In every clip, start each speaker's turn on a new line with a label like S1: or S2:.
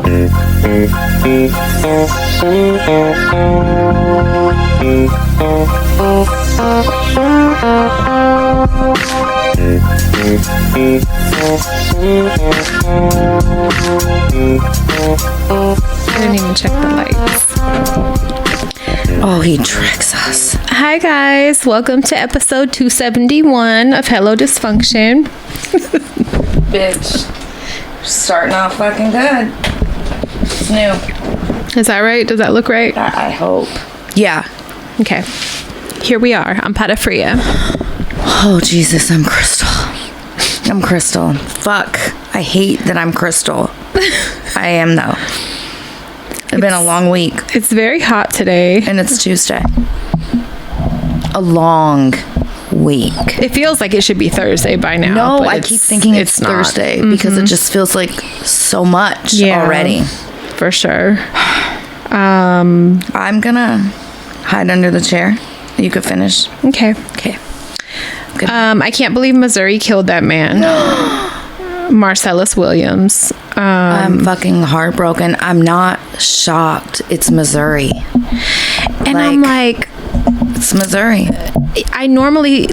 S1: didn't even check the lights.
S2: Oh, he tricks us.
S1: Hi guys, welcome to episode 271 of Hello Dysfunction.
S2: Bitch. Starting off fucking good. It's new.
S1: Is that right? Does that look right?
S2: I hope. Yeah.
S1: Okay. Here we are. I'm part of Fria.
S2: Oh, Jesus, I'm Crystal. I'm Crystal. Fuck. I hate that I'm Crystal. I am, though. It's been a long week.
S1: It's very hot today.
S2: And it's Tuesday. A long week.
S1: It feels like it should be Thursday by now.
S2: No, I keep thinking it's Thursday because it just feels like so much already.
S1: For sure.
S2: I'm gonna hide under the chair. You could finish.
S1: Okay.
S2: Good.
S1: I can't believe Missouri killed that man. Marcellus Williams.
S2: I'm fucking heartbroken. I'm not shocked. It's Missouri.
S1: And I'm like,
S2: it's Missouri.
S1: I normally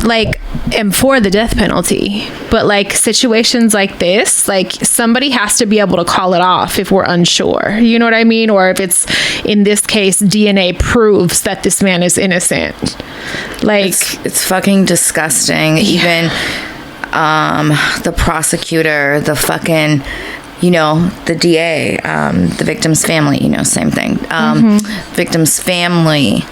S1: am for the death penalty, but situations like this, somebody has to be able to call it off if we're unsure. You know what I mean? Or if it's, in this case, DNA proves that this man is innocent.
S2: It's fucking disgusting. Yeah. Even the prosecutor, the fucking, the DA, the victim's family, same thing. Victim's family,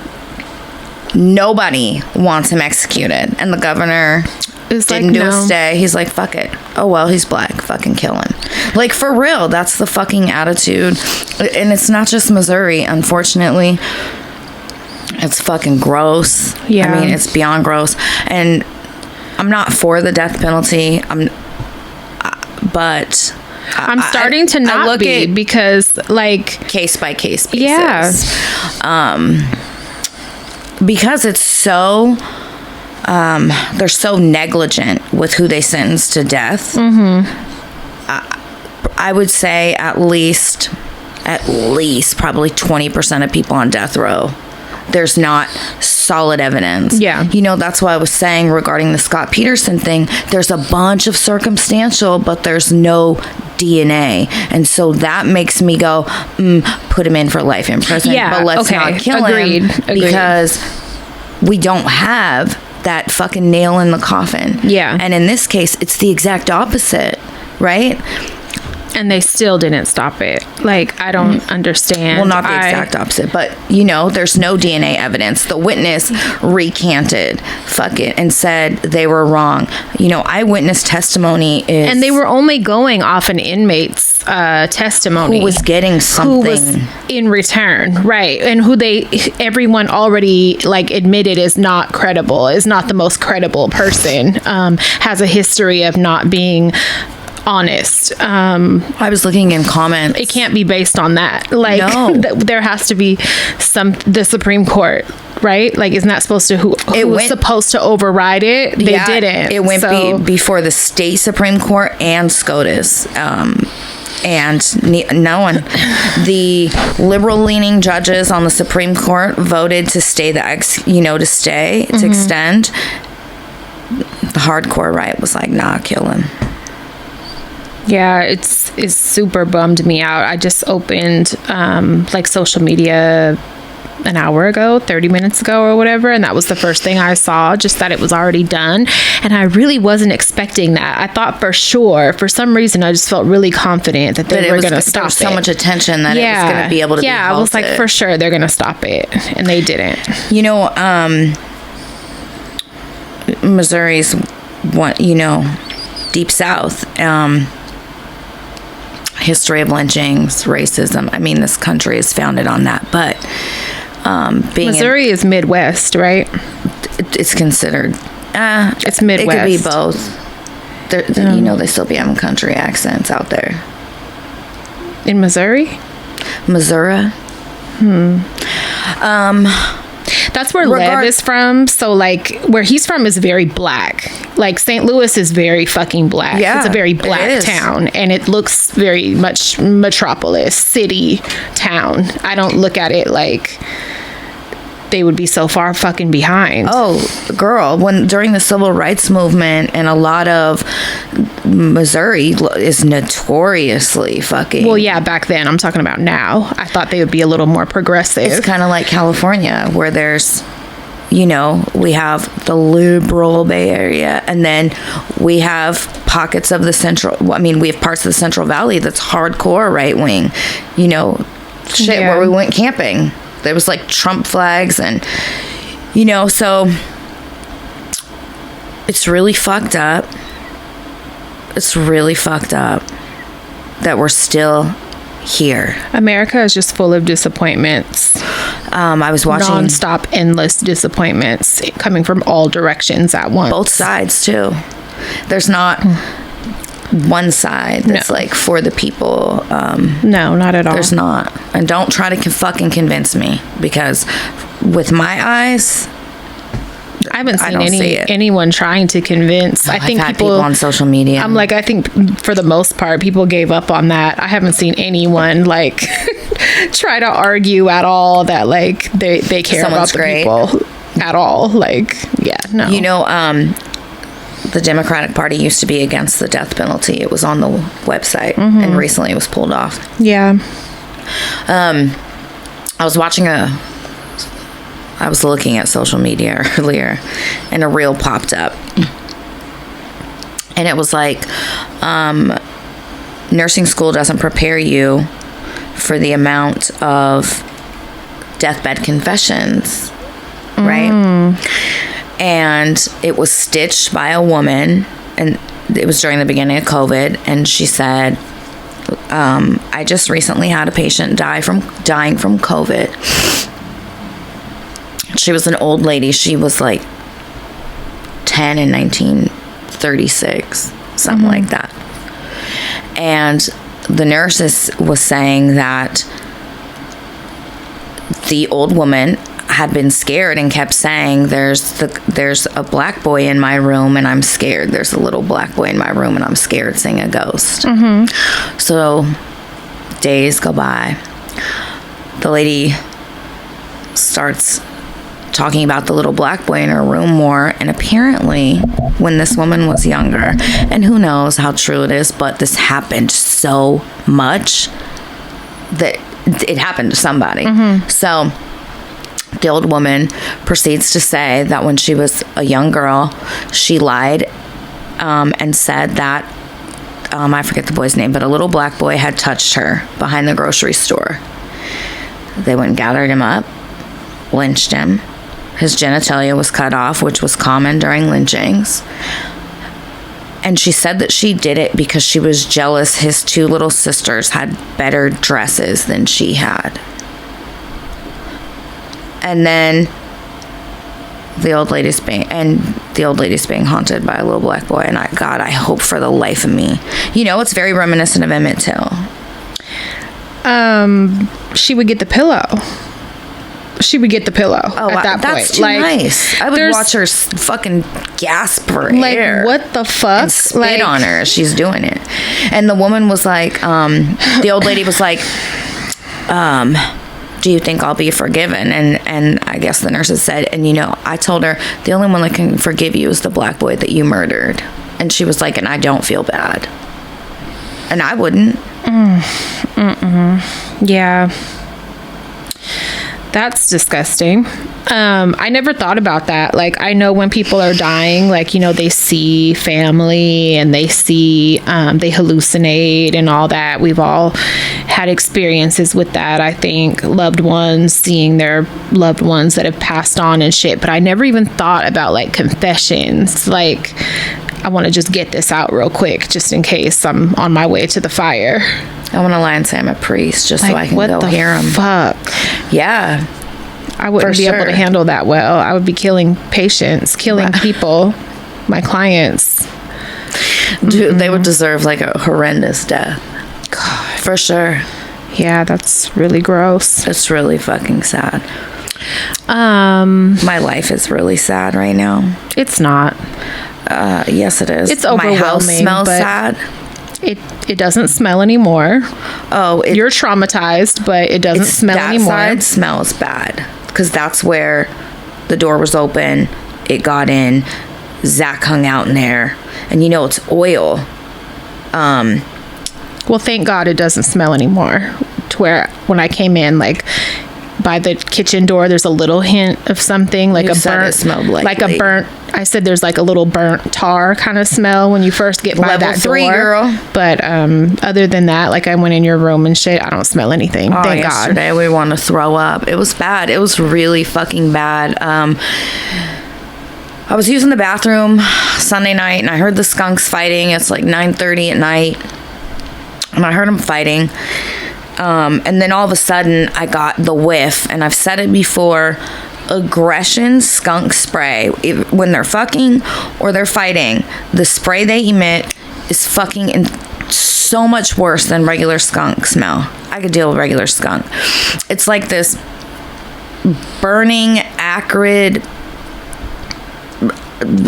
S2: nobody wants him executed. And the governor didn't do a stay. He's like, fuck it. Oh, well, he's black. Fucking kill him. For real, that's the fucking attitude. And it's not just Missouri, unfortunately. It's fucking gross.
S1: Yeah.
S2: I mean, it's beyond gross. And I'm not for the death penalty. But
S1: I'm starting to not be because
S2: case by case basis.
S1: Yeah.
S2: Because it's so they're so negligent with who they sentence to death. I would say at least probably 20% of people on death row, there's not solid evidence.
S1: Yeah.
S2: That's why I was saying regarding the Scott Peterson thing, there's a bunch of circumstantial, but there's no DNA. And so that makes me go, put him in for life in prison. Yeah, but let's not kill him. Because we don't have that fucking nail in the coffin.
S1: Yeah.
S2: And in this case, it's the exact opposite, right?
S1: And they still didn't stop it. I don't understand.
S2: Well, not the exact opposite, but, there's no DNA evidence. The witness recanted, and said they were wrong. Eyewitness testimony is...
S1: And they were only going off an inmate's testimony.
S2: Who was getting something.
S1: Who was in return, right. And who everyone already, admitted is not credible, is not the most credible person, has a history of not being honest.
S2: I was looking in comments.
S1: It can't be based on that.
S2: No.
S1: There has to be the Supreme Court, right? Isn't that supposed to who was supposed to override it? They didn't.
S2: It went before the state Supreme Court and SCOTUS. And no one. The liberal-leaning judges on the Supreme Court voted to stay to extend. The hardcore right was like, nah, kill him.
S1: Yeah, it's super bummed me out. I just opened social media an hour ago, 30 minutes ago or whatever, and that was the first thing I saw, just that it was already done. And I really wasn't expecting that. I thought for sure, for some reason, I just felt really confident that they were going to stop it.
S2: There was so much attention that it was going to be able to be halted.
S1: I was like, for sure, they're going to stop it. And they didn't.
S2: Missouri's deep south. History of lynchings, racism. I mean, this country is founded on that. But
S1: Missouri is Midwest, right?
S2: It's considered.
S1: It's Midwest.
S2: It could be both. They still be having country accents out there.
S1: In Missouri?
S2: Missouri.
S1: That's where Lev is from. So, like, where he's from is very black. Like, St. Louis is very fucking black.
S2: Yeah,
S1: it's a very black town. And it looks very much metropolis, city, town. I don't look at it like they would be so far fucking behind.
S2: Oh, girl, during the civil rights movement, and a lot of Missouri is notoriously fucking...
S1: Well, yeah, back then. I'm talking about now. I thought they would be a little more progressive.
S2: It's kind of like California, where there's, you know, we have the liberal Bay Area, and then we have pockets of the central... I mean, we have parts of the Central Valley that's hardcore right-wing, you know, shit, where we went camping. There was like Trump flags, and, you know, so it's really fucked up. It's really fucked up that we're still here.
S1: America is just full of disappointments.
S2: I was watching
S1: nonstop, endless disappointments coming from all directions at once.
S2: Both sides too. There's not one side that's like for the people.
S1: No, not at all.
S2: There's not. And don't try to fucking convince me, because with my eyes,
S1: I haven't seen anyone trying to convince. I think
S2: I've had people on social media.
S1: I'm like, I think for the most part, people gave up on that. I haven't seen anyone like try to argue at all that like they care about the people at all. Like, yeah, no.
S2: You know, the Democratic Party used to be against the death penalty. It was on the website, and recently it was pulled off.
S1: Yeah.
S2: I was looking at social media earlier, and a reel popped up. And it was like, nursing school doesn't prepare you for the amount of deathbed confessions, right? And it was stitched by a woman, and it was during the beginning of COVID, and she said, I just recently had a patient dying from COVID. She was an old lady. She was like 10 in 1936, something like that. And the nurses was saying that the old woman had been scared and kept saying, there's a black boy in my room and I'm scared. There's a little black boy in my room and I'm scared, seeing a ghost. So days go by. The lady starts talking about the little black boy in her room more, and apparently when this woman was younger, and who knows how true it is, but this happened so much that it happened to somebody. So the old woman proceeds to say that when she was a young girl, she lied and said that I forget the boy's name, but a little black boy had touched her behind the grocery store. They went and gathered him up, lynched him. His genitalia was cut off, which was common during lynchings. And she said that she did it because she was jealous his two little sisters had better dresses than she had. And then the old lady's being haunted by a little black boy. And I hope for the life of me. You know, it's very reminiscent of Emmett Till.
S1: She would get the pillow. At that
S2: that's
S1: point.
S2: Too nice. I would watch her fucking gasp for air.
S1: What the fuck?
S2: And spit on her as she's doing it. And the woman was like, the old lady was like, do you think I'll be forgiven? And I guess the nurses said, and you know, I told her, the only one that can forgive you is the black boy that you murdered. And she was like, and I don't feel bad. And I wouldn't.
S1: Yeah. That's disgusting. I never thought about that. Like, I know when people are dying, like, you know, they see family and they see, they hallucinate and all that. We've all had experiences with that. I think loved ones seeing their loved ones that have passed on and shit. But I never even thought about like confessions. Like, I want to just get this out real quick, just in case I'm on my way to the fire.
S2: I want to lie and say I'm a priest just so I can go hear him.
S1: Fuck.
S2: Yeah.
S1: I wouldn't be able to handle that well. I would be killing patients, killing people, my clients.
S2: Dude, they would deserve like a horrendous death.
S1: God.
S2: For sure.
S1: Yeah, that's really gross.
S2: It's really fucking sad. My life is really sad right now.
S1: It's not.
S2: Yes, it is.
S1: It's overwhelming.
S2: My house smells sad.
S1: It doesn't smell anymore.
S2: Oh,
S1: you're traumatized, but it doesn't smell anymore.
S2: That side smells bad because that's where the door was open. It got in. Zach hung out in there, and it's oil.
S1: Well, thank God it doesn't smell anymore. To where when I came in, like by the kitchen door, there's a little hint of something like a burnt. It smelled like a burnt. I said there's like a little burnt tar kind of smell when you first get by that door. Girl. But other than that, like I went in your room and shit, I don't smell anything. Thank God.
S2: Yesterday we want to throw up. It was bad. It was really fucking bad. I was using the bathroom Sunday night and I heard the skunks fighting. It's like 9:30 at night. And I heard them fighting. And then all of a sudden I got the whiff, and I've said it before, aggression skunk spray. When they're fucking or they're fighting, the spray they emit is fucking so much worse than regular skunk smell. I could deal with regular skunk. It's like this burning, acrid,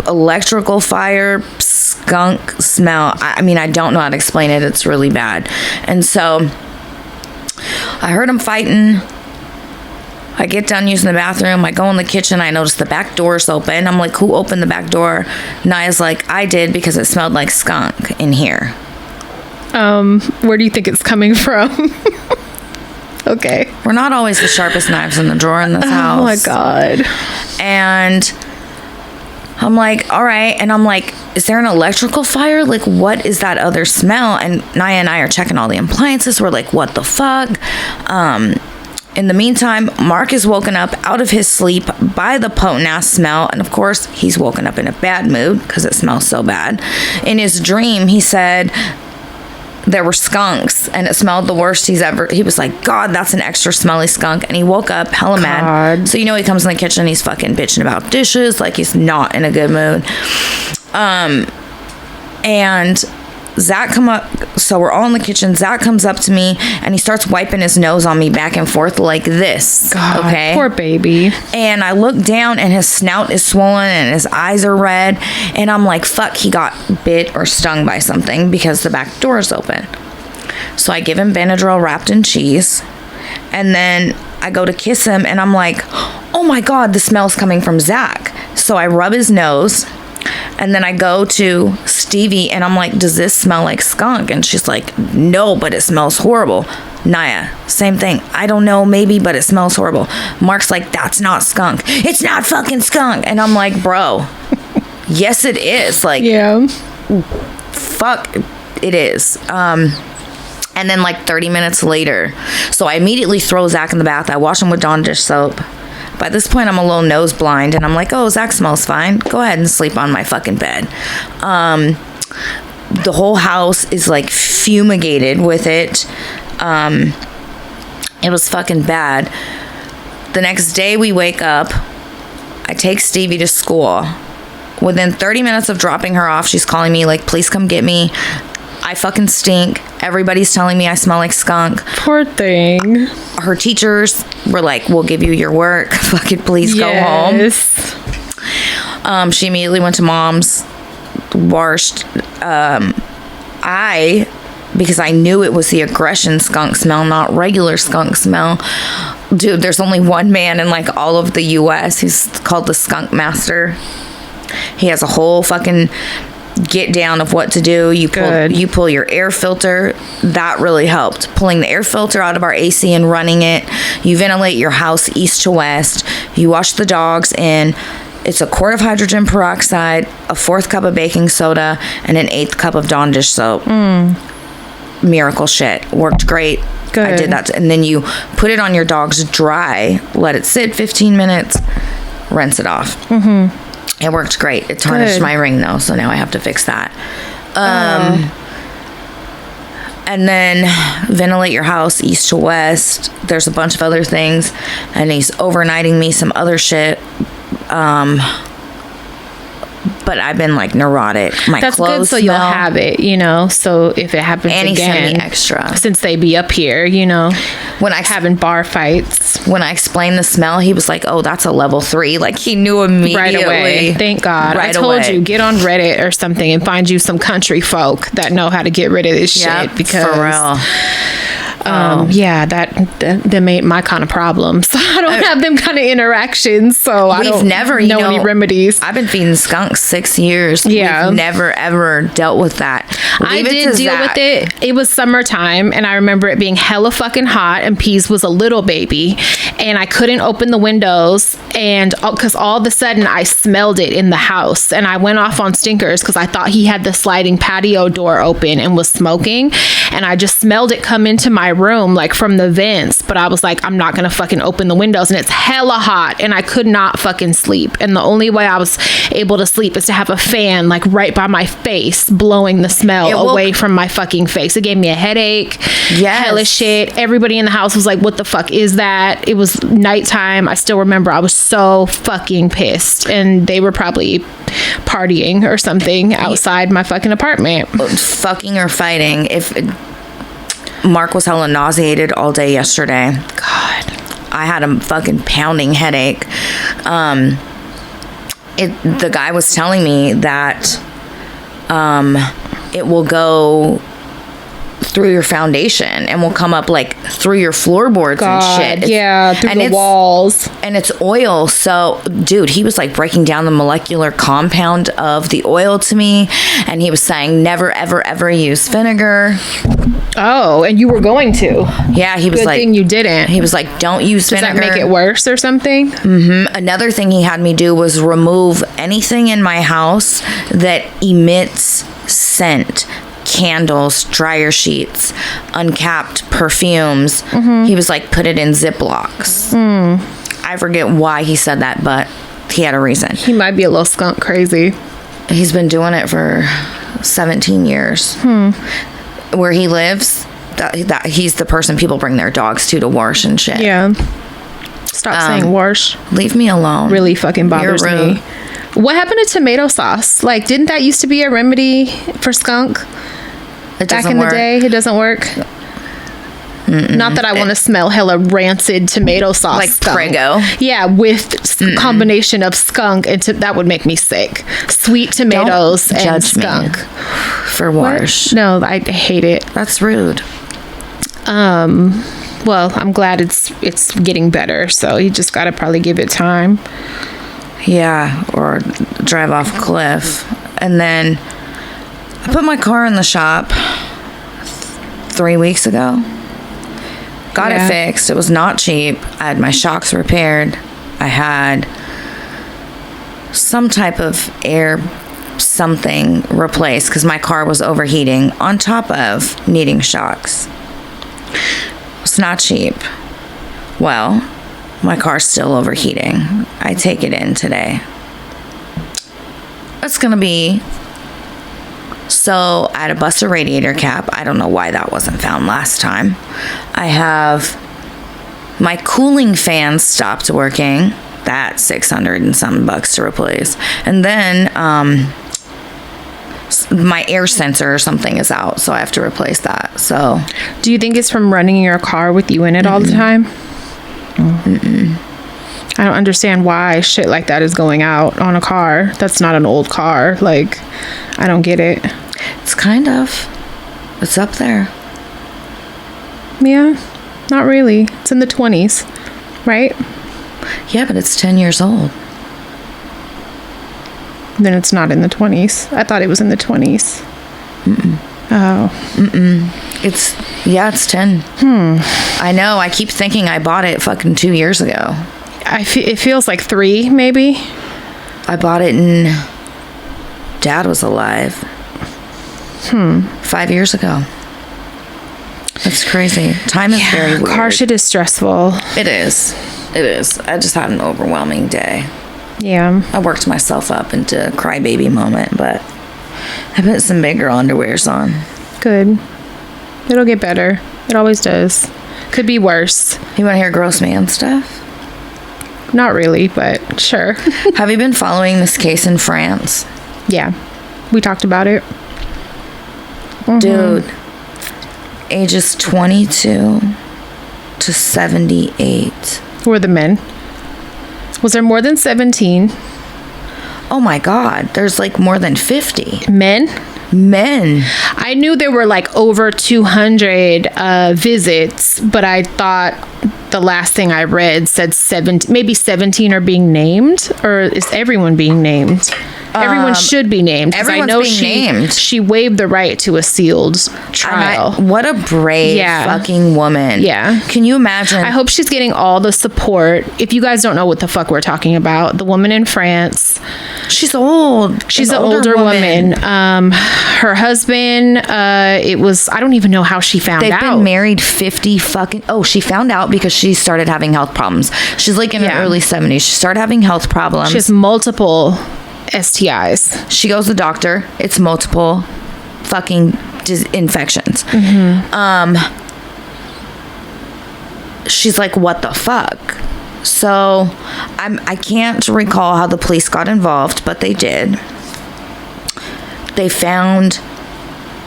S2: electrical fire skunk smell. I mean, I don't know how to explain it. It's really bad. And so I heard them fighting. I get done using the bathroom. I go in the kitchen. I notice the back door's open. I'm like, who opened the back door? Naya's like, I did, because it smelled like skunk in here.
S1: Where do you think it's coming from? Okay.
S2: We're not always the sharpest knives in the drawer in this house.
S1: Oh my God.
S2: And I'm like, all right. And I'm like, is there an electrical fire? Like, what is that other smell? And Naya and I are checking all the appliances. We're like, what the fuck? In the meantime, Mark is woken up out of his sleep by the potent ass smell. And of course, he's woken up in a bad mood because it smells so bad. In his dream, he said there were skunks and it smelled the worst he was like, God, that's an extra smelly skunk. And he woke up hella mad. So he comes in the kitchen, he's fucking bitching about dishes, like he's not in a good mood. And Zach come up, so we're all in the kitchen. Zach comes up to me and he starts wiping his nose on me back and forth like this.
S1: God,
S2: okay,
S1: poor baby.
S2: And I look down and his snout is swollen and his eyes are red, and I'm like, fuck, he got bit or stung by something because the back door is open. So I give him Benadryl wrapped in cheese, and then I go to kiss him and I'm like, oh my God, the smell's coming from Zach. So I rub his nose. And then I go to Stevie and I'm like, does this smell like skunk? And she's like, no, but it smells horrible. Naya, same thing. I don't know, maybe, but it smells horrible. Mark's like, that's not skunk. It's not fucking skunk. And I'm like, bro, yes, it is. Like,
S1: yeah,
S2: fuck, it is. And then like 30 minutes later, so I immediately throw Zach in the bath. I wash him with Dawn dish soap. By this point, I'm a little nose blind, and I'm like, oh, Zach smells fine. Go ahead and sleep on my fucking bed. The whole house is, like, fumigated with it. It was fucking bad. The next day we wake up. I take Stevie to school. Within 30 minutes of dropping her off, she's calling me, like, please come get me. I fucking stink. Everybody's telling me I smell like skunk.
S1: Poor thing.
S2: Her teachers were like, we'll give you your work. Fucking please go home. She immediately went to mom's, washed. Because I knew it was the aggression skunk smell, not regular skunk smell. Dude, there's only one man in like all of the US. He's called the Skunk Master. He has a whole fucking get down of what to do. You pull your air filter. That really helped. Pulling the air filter out of our AC and running it. You ventilate your house east to west. You wash the dogs in. It's a quart of hydrogen peroxide, a 4th cup of baking soda, and an 8th cup of Dawn dish soap. Miracle shit. Worked great. Good. I did that. And then you put it on your dogs dry, let it sit 15 minutes, rinse it off. It worked great. It tarnished my ring, though, so now I have to fix that. And then ventilate your house east to west. There's a bunch of other things. And he's overnighting me some other shit. But I've been, like, neurotic.
S1: That's good, so you'll have it, so if it happens
S2: and
S1: again.
S2: And he sent me extra.
S1: Since they be up here, when I having bar fights.
S2: when I explained the smell, he was like, oh, that's a level 3. Like, he knew immediately.
S1: Right away. Thank God. I told you, get on Reddit or something and find you some country folk that know how to get rid of this shit. Because
S2: for real.
S1: Yeah, that made my kind of problems. I don't have them kind of interactions, so I don't
S2: never
S1: know any remedies.
S2: I've been feeding skunks 6 years.
S1: Yeah.
S2: We've never ever dealt with that.
S1: I did deal with it. It was summertime, and I remember it being hella fucking hot, and Pease was a little baby, and I couldn't open the windows, and because all of a sudden I smelled it in the house, and I went off on stinkers because I thought he had the sliding patio door open and was smoking, and I just smelled it come into my room like from the vents, but I was like, I'm not gonna fucking open the windows, and it's hella hot, and I could not fucking sleep, and the only way I was able to sleep is to have a fan like right by my face blowing the smell away from my fucking face. It gave me a headache. Hella shit. Everybody in the house was like, what the fuck is that? It was nighttime. I still remember I was so fucking pissed, and they were probably partying or something outside my fucking apartment.
S2: Fucking or fighting. If Mark was hella nauseated all day yesterday.
S1: God.
S2: I had a fucking pounding headache. The guy was telling me that it will go through your foundation and will come up like through your floorboards and shit.
S1: Yeah, through the walls.
S2: And it's oil. So, dude, he was like breaking down the molecular compound of the oil to me. And he was saying never, ever, ever use vinegar.
S1: Oh, and you were going to.
S2: Yeah, he was
S1: Good
S2: like...
S1: thing you didn't.
S2: He was like, don't use vinegar.
S1: Does that make it worse or something?
S2: Mm-hmm. Another thing he had me do was remove anything in my house that emits scent. Candles, dryer sheets, uncapped perfumes. He was like, put it in Ziplocs. I forget why he said that, but he had a reason.
S1: He might be a little skunk crazy.
S2: He's been doing it for 17 years. Where he lives, that he's the person people bring their dogs to wash and shit.
S1: Yeah. Stop saying wash.
S2: Leave me alone.
S1: Really fucking bothers me. What happened to tomato sauce? Like, didn't that used to be a remedy for skunk? Back in the day, it doesn't work. Not that I want to smell hella rancid tomato sauce,
S2: like
S1: skunk.
S2: Prego.
S1: Yeah, with combination of skunk and that would make me sick. Sweet tomatoes
S2: Don't
S1: and
S2: judge
S1: skunk.
S2: Me for wash.
S1: No, I hate it.
S2: That's rude.
S1: Well, I'm glad it's getting better. So you just gotta probably give it time.
S2: Yeah, or drive off a cliff. And then I put my car in the shop 3 weeks ago. Got it fixed. It was not cheap. I had my shocks repaired. I had some type of air something replaced because my car was overheating on top of needing shocks. It's not cheap. Well, my car's still overheating. I take it in today. It's gonna be... So I had to bust a radiator cap. I don't know why that wasn't found last time. I have my cooling fan stopped working. That's $600 and some bucks to replace. And then my air sensor or something is out, so I have to replace that. So,
S1: do you think it's from running your car with you in it all the time? I don't understand why shit like that is going out on a car. That's not an old car. Like, I don't get it.
S2: It's kind of. It's up there.
S1: Yeah, not really. It's in the 20s, right?
S2: Yeah, but it's 10 years old.
S1: Then it's not in the 20s. I thought it was in the 20s. Oh.
S2: It's 10. I know. I keep thinking I bought it fucking 2 years ago.
S1: It feels like 3, maybe.
S2: I bought it in... Dad was alive. 5 years ago. That's crazy. Time is very weird.
S1: Car shit is stressful.
S2: It is. I just had an overwhelming day.
S1: Yeah.
S2: I worked myself up into a crybaby moment, but I put some big girl underwears on.
S1: Good. It'll get better. It always does. Could be worse.
S2: You want to hear gross man stuff?
S1: Not really, but sure.
S2: Have you been following this case in France?
S1: Yeah. We talked about it.
S2: Dude, ages 22 to 78.
S1: Who are the men? Was there more than 17?
S2: Oh my God. There's like more than 50.
S1: Men?
S2: Men.
S1: I knew there were like over 200 visits, but I thought the last thing I read said 17, maybe 17 are being named, or is everyone being named? Everyone should be named.
S2: Everyone's
S1: I know
S2: being named.
S1: She waived the right to a sealed trial.
S2: What a brave fucking woman.
S1: Yeah.
S2: Can you imagine?
S1: I hope she's getting all the support. If you guys don't know what the fuck we're talking about, the woman in France.
S2: She's old.
S1: She's an older woman. Her husband, it was, I don't even know how she found out.
S2: They've been married 50 fucking... Oh, she found out because she started having health problems. She's like in her early 70s. She started having health problems.
S1: She has multiple STIs.
S2: She goes to the doctor. It's multiple fucking infections. She's like, what the fuck? So I can't recall how the police got involved, but they did. They found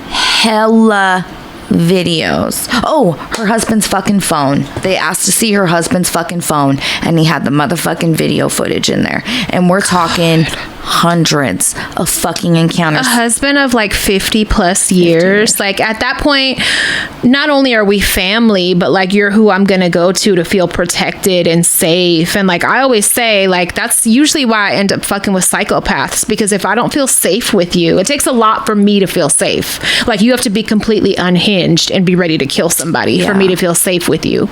S2: hella videos. Oh, her husband's fucking phone. They asked to see her husband's fucking phone, and he had the motherfucking video footage in there. And we're talking hundreds of fucking encounters.
S1: A husband of like 50 plus years. Like at that point, not only are we family, but like you're who I'm gonna go to feel protected and safe. And like I always say, like that's usually why I end up fucking with psychopaths, because if I don't feel safe with you, it takes a lot for me to feel safe. Like you have to be completely unhinged and be ready to kill somebody for me to feel safe with you.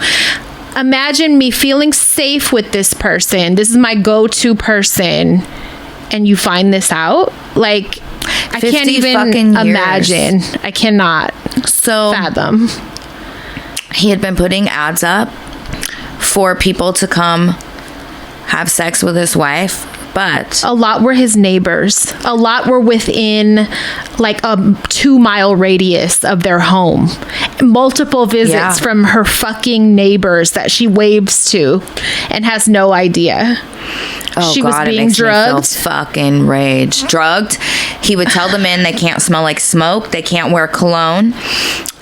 S1: Imagine me feeling safe with this person. This is my go-to person. And you find this out? Like, I can't even imagine. I cannot fathom.
S2: He had been putting ads up for people to come have sex with his wife, but
S1: a lot were his neighbors. A lot were within like a 2-mile radius of their home. Multiple visits from her fucking neighbors that she waves to and has no idea.
S2: Oh,
S1: she
S2: God,
S1: was being drugged.
S2: Fucking rage. Drugged. He would tell the men they can't smell like smoke. They can't wear cologne.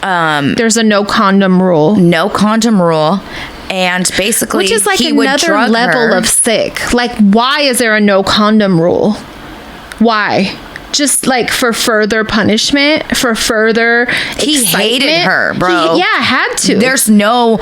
S1: There's a no condom rule.
S2: No condom rule. And basically,
S1: which is like another level of sick. Like, why is there a no condom rule? Why? Just like for further punishment, for further excitement.
S2: He hated her, bro.
S1: Had to.
S2: There's no...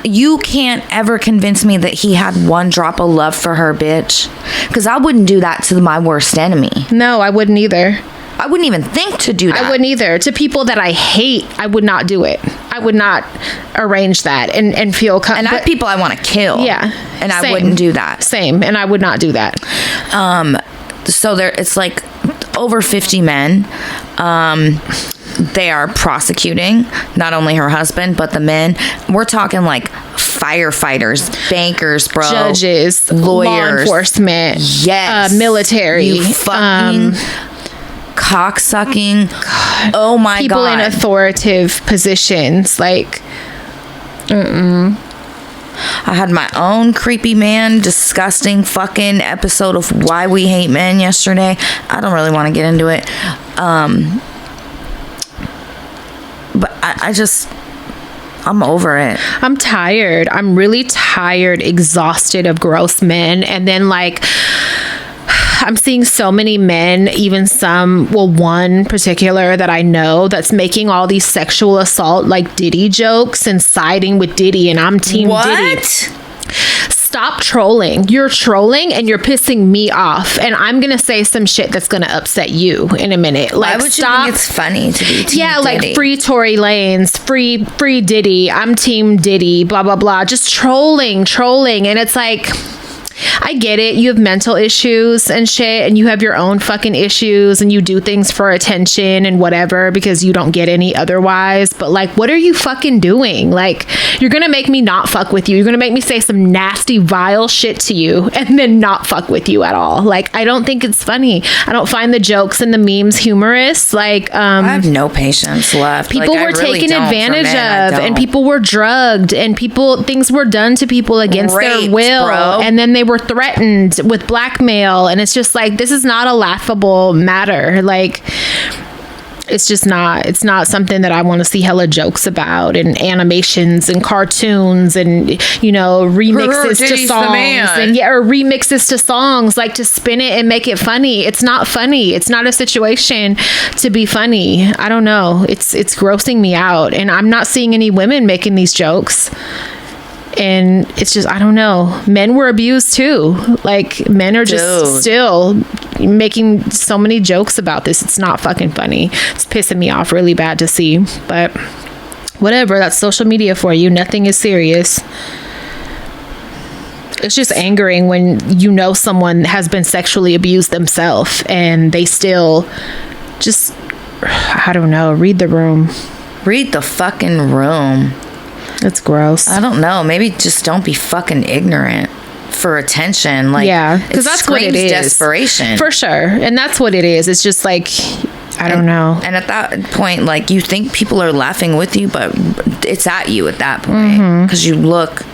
S2: You can't ever convince me that he had one drop of love for her, bitch. Because I wouldn't do that to my worst enemy.
S1: No, I wouldn't either.
S2: I wouldn't even think to do that.
S1: I wouldn't either. To people that I hate, I would not do it. I would not arrange that and feel...
S2: And I have people I want to kill.
S1: Yeah.
S2: And I wouldn't do that.
S1: Same. And I would not do that.
S2: So it's like over 50 men. They are prosecuting not only her husband, but the men. We're talking like firefighters, bankers, bro.
S1: Judges,
S2: lawyers.
S1: Law enforcement.
S2: Yes.
S1: Military.
S2: You fucking... cocksucking. Oh my
S1: people
S2: God.
S1: In authoritative positions. Like,
S2: I had my own creepy man, disgusting fucking episode of Why We Hate Men yesterday. I don't really want to get into it. But I'm over it.
S1: I'm tired. I'm really tired, exhausted of gross men. And then like... I'm seeing so many men, even some, well, one particular that I know that's making all these sexual assault, like Diddy jokes and siding with Diddy, and I'm team Diddy. Stop trolling. You're trolling and you're pissing me off, and I'm gonna say some shit that's gonna upset you in a minute. Like,
S2: why would you think it's funny to be team Diddy?
S1: Like free Tory Lanez, free Diddy, I'm team Diddy, blah blah blah. Just trolling, and it's like... I get it. You have mental issues and shit, and you have your own fucking issues, and you do things for attention and whatever because you don't get any otherwise. But like, what are you fucking doing? Like, you're gonna make me not fuck with you. You're gonna make me say some nasty, vile shit to you and then not fuck with you at all. Like, I don't think it's funny. I don't find the jokes and the memes humorous. Like,
S2: I have no patience left.
S1: People were taken advantage of, and people were drugged, and things were done to people against their will, bro. And then they were threatened with blackmail, and it's just like, this is not a laughable matter. Like, it's just not, it's not something that I want to see hella jokes about, and animations and cartoons and, you know, remixes to songs and or remixes to songs, like to spin it and make it funny. It's not funny. It's not a situation to be funny. I don't know. It's grossing me out, and I'm not seeing any women making these jokes. And it's just, I don't know. Men were abused too. Like, men are just still making so many jokes about this. It's not fucking funny. It's pissing me off really bad to see. But whatever. That's social media for you. Nothing is serious. It's just angering when you know someone has been sexually abused themselves and they still just, I don't know, read the room.
S2: Read the fucking room.
S1: It's gross.
S2: I don't know. Maybe just don't be fucking ignorant for attention. Like,
S1: yeah, because that's what it is.
S2: Desperation.
S1: For sure. And that's what it is. It's just like, I don't know.
S2: And at that point, like, you think people are laughing with you, but it's at you at that point. Because you look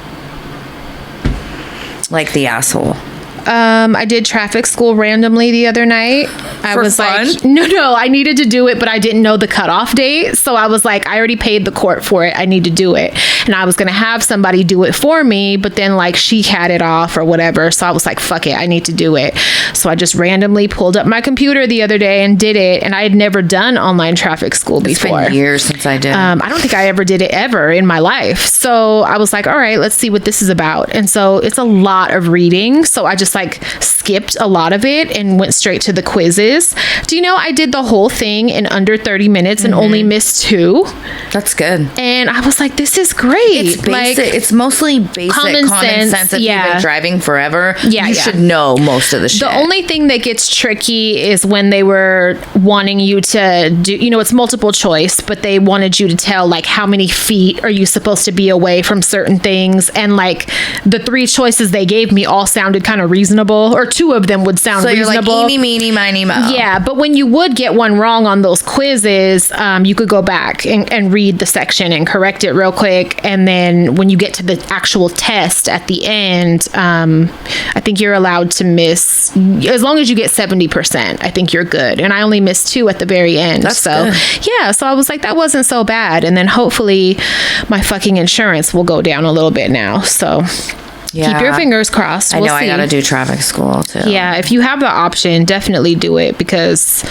S2: like the asshole.
S1: I did traffic school randomly the other night. I was
S2: fun?
S1: like, no, I needed to do it, but I didn't know the cutoff date. So I was like, I already paid the court for it. I need to do it. And I was going to have somebody do it for me, but then like she had it off or whatever. So I was like, fuck it, I need to do it. So I just randomly pulled up my computer the other day and did it. And I had never done online traffic school before.
S2: It's been years since I did.
S1: I don't think I ever did it ever in my life. So I was like, all right, let's see what this is about. And so it's a lot of reading. So I just like skipped a lot of it and went straight to the quizzes. Do you know I did the whole thing in under 30 minutes and only missed 2?
S2: That's good.
S1: And I was like, this is great.
S2: It's basic.
S1: Like,
S2: it's mostly basic common sense. If you've been driving forever, you should know most of the shit.
S1: The only thing that gets tricky is when they were wanting you to do, you know, it's multiple choice, but they wanted you to tell like how many feet are you supposed to be away from certain things. And like the 3 choices they gave me all sounded kind of reasonable, or 2 of them would sound reasonable.
S2: So you're like, eeny, meeny, miny, mo.
S1: Yeah, but when you would get one wrong on those quizzes, you could go back and read the section and correct it real quick. And then when you get to the actual test at the end, I think you're allowed to miss, as long as you get 70%, I think you're good. And I only missed 2 at the very end.
S2: That's
S1: so
S2: good.
S1: Yeah, so I was like, that wasn't so bad. And then hopefully my fucking insurance will go down a little bit now. So keep your fingers crossed.
S2: We'll I gotta do traffic school too.
S1: Yeah, if you have the option, definitely do it, because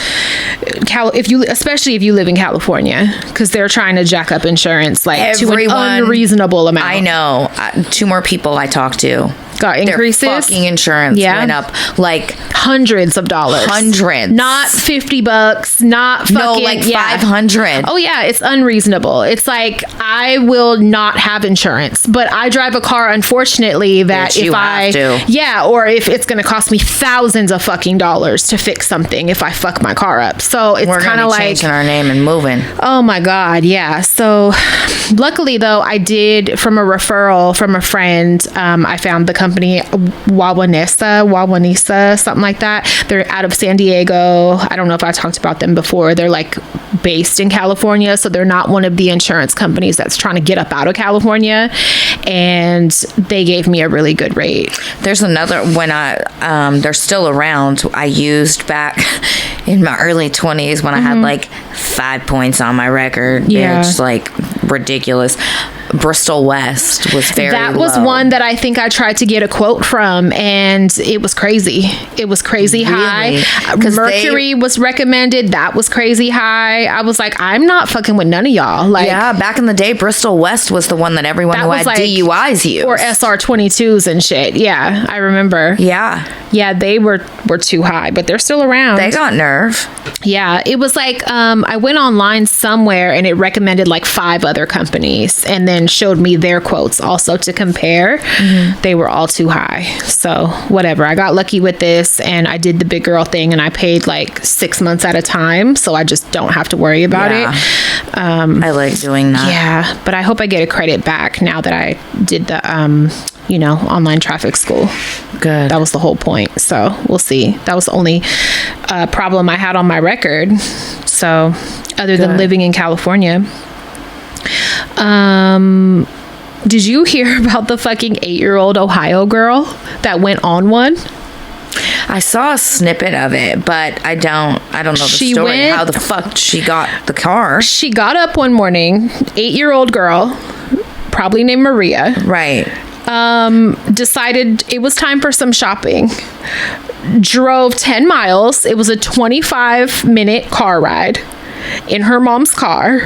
S1: especially if you live in California, because they're trying to jack up insurance like to an unreasonable amount.
S2: I know. 2 more people I talked to
S1: got increases.
S2: Their fucking insurance went up like
S1: hundreds of dollars.
S2: Hundreds.
S1: Not $50. Not fucking,
S2: no, like 500.
S1: Oh yeah, it's unreasonable. It's like, I will not have insurance, but I drive a car, unfortunately, that if I have to. Yeah, or if it's going to cost me thousands of fucking dollars to fix something if I fuck my car up. So it's kind of like
S2: changing our name and moving.
S1: Oh my God, yeah. So luckily though, I did, from a referral from a friend, I found the company Wawanesa, something like that. They're out of San Diego. I don't know if I talked about them before. They're like based in California, so they're not one of the insurance companies that's trying to get up out of California. And they gave me a really good rate.
S2: There's another, when they're still around, I used back in my early 20s when I had like 5 points on my record.
S1: Yeah.
S2: It's like ridiculous. Bristol West was very
S1: That was
S2: low.
S1: one that I think I tried to get a quote from, and it was crazy. It was crazy high. Mercury was recommended. That was crazy high. I was like, I'm not fucking with none of y'all. Like,
S2: yeah, back in the day, Bristol West was the one that everyone who had DUIs used.
S1: Or SR22s and shit. Yeah, I remember. Yeah, they were too high, but they're still around.
S2: They got nerve.
S1: Yeah, it was like, I went online somewhere and it recommended like 5 other companies, and then showed me their quotes also to compare. They were all too high. So whatever, I got lucky with this, and I did the big girl thing, and I paid like 6 months at a time, so I just don't have to worry about it.
S2: I like doing that.
S1: Yeah, but I hope I get a credit back now that I did the online traffic school.
S2: Good.
S1: That was the whole point. So we'll see. That was the only problem I had on my record. So other than living in California. Did you hear about the fucking 8-year-old Ohio girl that went on one?
S2: I saw a snippet of it, but I don't know the story. How the fuck she got the car?
S1: She got up one morning, 8-year-old girl, probably named Maria.
S2: Right.
S1: Decided it was time for some shopping. Drove 10 miles. It was a 25-minute car ride in her mom's car.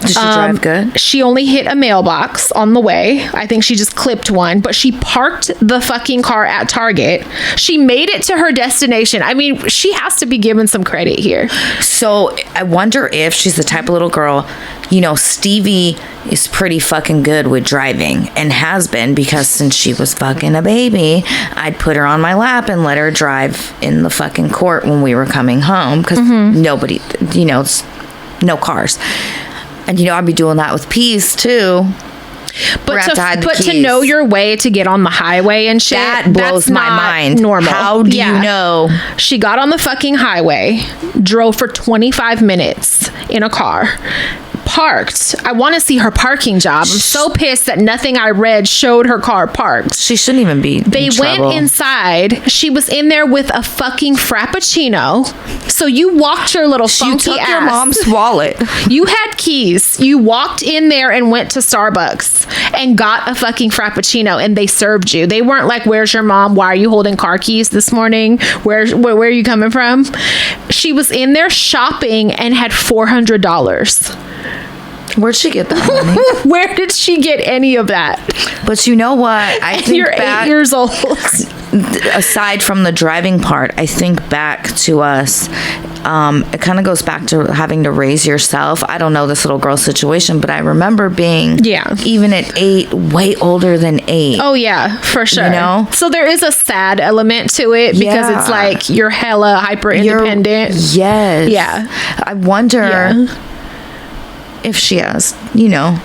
S2: Did she drive good?
S1: She only hit a mailbox on the way. I think she just clipped one, but she parked the fucking car at Target. She made it to her destination. I mean, she has to be given some credit here.
S2: So I wonder if she's the type of little girl, you know, Stevie is pretty fucking good with driving and has been, because since she was fucking a baby, I'd put her on my lap and let her drive in the fucking court when we were coming home, because nobody, you know, no cars. And, you know, I'd be doing that with Peace too.
S1: But to know your way to get on the highway and shit,
S2: that blows my mind.
S1: Normal.
S2: How do you know?
S1: She got on the fucking highway, drove for 25 minutes in a car, parked. I want to see her parking job. I'm so pissed that nothing I read showed her car parked.
S2: She shouldn't even be.
S1: They went inside. She was in there with a fucking frappuccino. So you walked your little funky
S2: you took
S1: ass.
S2: your mom's wallet.
S1: You had keys. You walked in there and went to Starbucks and got a fucking frappuccino, and they served you. They weren't like, "Where's your mom? Why are you holding car keys this morning? Where are you coming from?" She was in there shopping and had $400.
S2: Where'd she get that money?
S1: Where did she get any of that?
S2: But you know what? I think
S1: you're 8 years old.
S2: Aside from the driving part, I think back to us. It kind of goes back to having to raise yourself. I don't know this little girl situation, but I remember being, even at 8, way older than 8.
S1: Oh yeah, for sure.
S2: You know?
S1: So there is a sad element to it, because it's like you're hella hyper independent.
S2: Yes.
S1: Yeah.
S2: I wonder if she has, you know,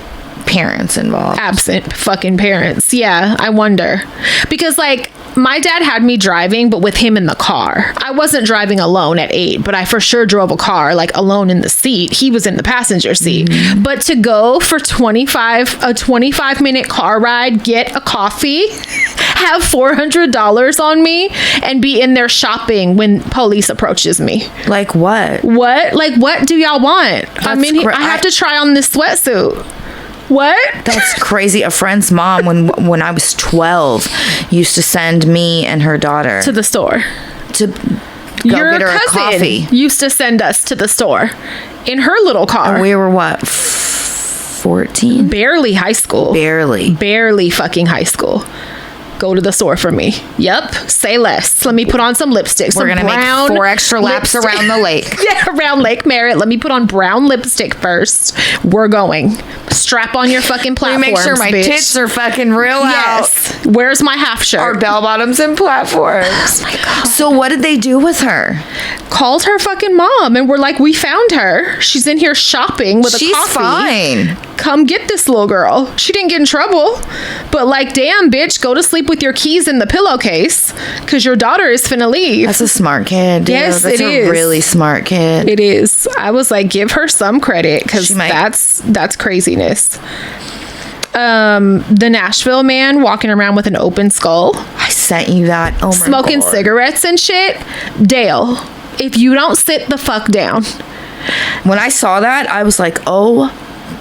S2: parents involved.
S1: Absent fucking parents. Yeah, I wonder. Because, like, my dad had me driving, but with him in the car. I wasn't driving alone at 8, but I for sure drove a car, like, alone in the seat. He was in the passenger seat. Mm-hmm. But to go for a 25-minute car ride, get a coffee, have $400 on me, and be in there shopping when police approaches me.
S2: Like what?
S1: What? Like, what do y'all want? I mean, I have to try on this sweatsuit. What?
S2: That's crazy. A friend's mom, when I was 12, used to send me and her daughter
S1: to the store
S2: to go get her a coffee.
S1: Used to send us to the store in her little car.
S2: And we were what, 14?
S1: Barely high school. Barely fucking high school. Go to the store for me. Yep. Say less. Let me put on some lipstick.
S2: We're going to make 4 extra laps around the lake.
S1: Yeah, around Lake Merritt. Let me put on brown lipstick first. We're going. Strap on your fucking platforms,
S2: make sure my tits are fucking real out.
S1: Where's my half shirt?
S2: Our bell bottoms and platforms. Oh my God. So what did they do with her?
S1: Called her fucking mom, and we're like, we found her. She's in here shopping with a coffee.
S2: She's fine.
S1: Come get this little girl. She didn't get in trouble. But like, damn, bitch, go to sleep with your keys in the pillowcase, because your daughter is finna leave.
S2: That's a smart kid, dude.
S1: Yes,
S2: That's a really smart kid.
S1: It is. I was like, give her some credit, because that's craziness. The Nashville man walking around with an open skull.
S2: I sent you that. Oh my God.
S1: Smoking cigarettes and shit. Dale, if you don't sit the fuck down.
S2: When I saw that, I was like, oh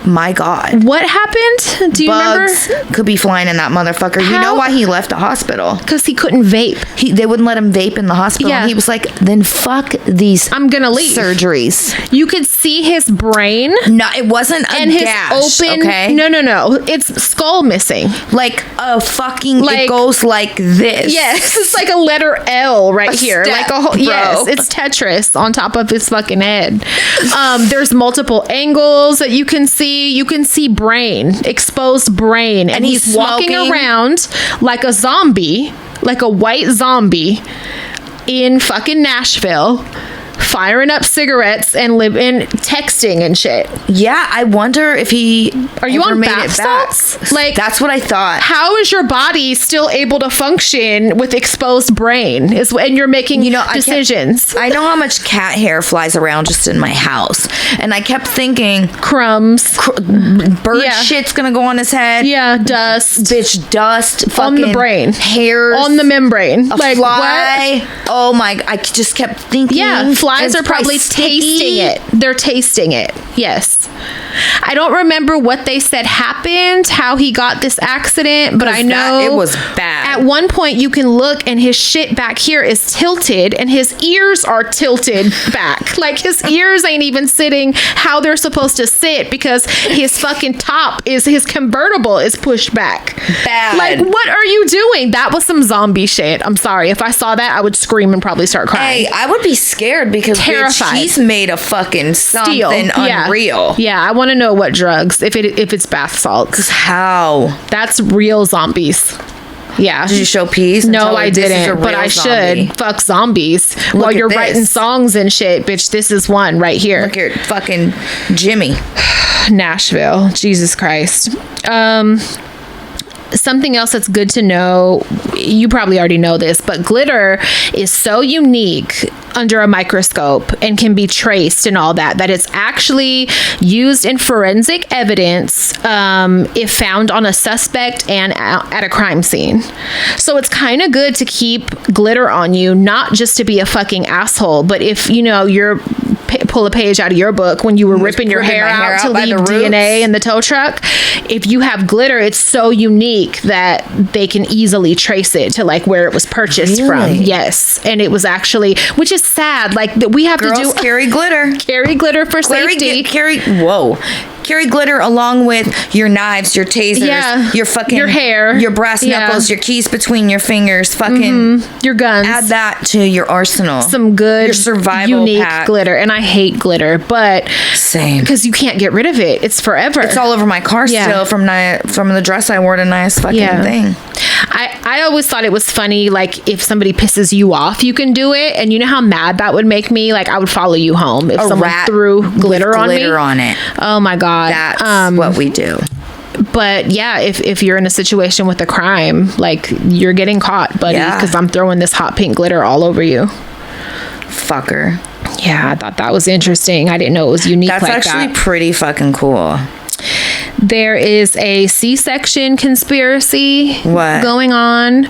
S2: my God.
S1: What happened? Do you
S2: Bugs
S1: remember?
S2: Could be flying in that motherfucker.
S1: How?
S2: You know why he left the hospital?
S1: Because he couldn't vape.
S2: They wouldn't let him vape in the hospital.
S1: Yeah.
S2: And he was like, then fuck these
S1: I'm gonna leave.
S2: surgeries.
S1: You could see his brain.
S2: No, it wasn't a
S1: and his
S2: gash,
S1: open.
S2: okay?
S1: No. It's skull missing.
S2: Like a fucking,
S1: Like,
S2: it goes like this.
S1: Yes, it's like a letter L right here.
S2: step,
S1: Like a whole,
S2: bro.
S1: yes, it's Tetris on top of his fucking head. There's multiple angles that you can see. You can see brain, exposed brain, and he's walking around like a zombie, like a white zombie in fucking Nashville, firing up cigarettes and texting and shit.
S2: Yeah, I wonder if he
S1: Are you
S2: ever
S1: on
S2: made
S1: bath
S2: it back.
S1: salts? Like,
S2: that's what I thought.
S1: how is your body still able to function with exposed brain? And you're making decisions.
S2: I know how much cat hair flies around just in my house, and I kept thinking
S1: crumbs,
S2: bird shit's gonna go on his head.
S1: Yeah, dust,
S2: bitch, dust,
S1: on the brain,
S2: hairs
S1: on the membrane,
S2: like fly. What? Oh my! I just kept thinking.
S1: Yeah, flies are probably tasting it. They're tasting it. Yes. I don't remember what they said happened, how he got this accident, but I know
S2: it was bad.
S1: At one point, you can look and his shit back here is tilted and his ears are tilted back. Like, his ears ain't even sitting how they're supposed to sit because his fucking his convertible is pushed back.
S2: Bad.
S1: Like, what are you doing? That was some zombie shit. I'm sorry. If I saw that, I would scream and probably start crying.
S2: Hey, I would be scared because
S1: terrified.
S2: Bitch, he's made a fucking something unreal.
S1: Yeah, I want to know what drugs, if it's bath salts.
S2: How?
S1: That's real zombies. Yeah.
S2: Did you show peas?
S1: No, I didn't, but I should. Fuck zombies. While you're writing songs and shit, bitch, this is one right here.
S2: Look at fucking Jimmy.
S1: Nashville. Jesus Christ. Something else that's good to know, you probably already know this, but glitter is so unique under a microscope and can be traced and all that it's actually used in forensic evidence if found on a suspect and at a crime scene. So it's kind of good to keep glitter on you, not just to be a fucking asshole, but if you're pull a page out of your book when you were ripping your hair out to leave DNA in the tow truck. If you have glitter, it's so unique that they can easily trace it to like where it was purchased from. Yes. And it was actually, which is sad. Like that we have
S2: Girls
S1: to
S2: carry glitter.
S1: Carry glitter for safety.
S2: Carry glitter along with your knives, your tasers, your hair, your brass knuckles, your keys between your fingers, fucking
S1: your guns.
S2: Add that to your arsenal.
S1: Some good,
S2: your survival
S1: unique
S2: pack.
S1: glitter. And I hate glitter, but
S2: same
S1: because you can't get rid of it. It's forever.
S2: It's all over my car still from the dress I wore to Nia's fucking thing.
S1: I always thought it was funny, like if somebody pisses you off, you can do it, and you know how mad that would make me. Like I would follow you home if someone threw glitter on me.
S2: Glitter on it.
S1: Oh my god.
S2: That's what we do.
S1: But yeah, if you're in a situation with a crime, like you're getting caught, buddy, because I'm throwing this hot pink glitter all over you.
S2: Fucker.
S1: Yeah, I thought that was interesting. I didn't know it was unique like that.
S2: That's actually pretty fucking cool.
S1: There is a C-section conspiracy going on.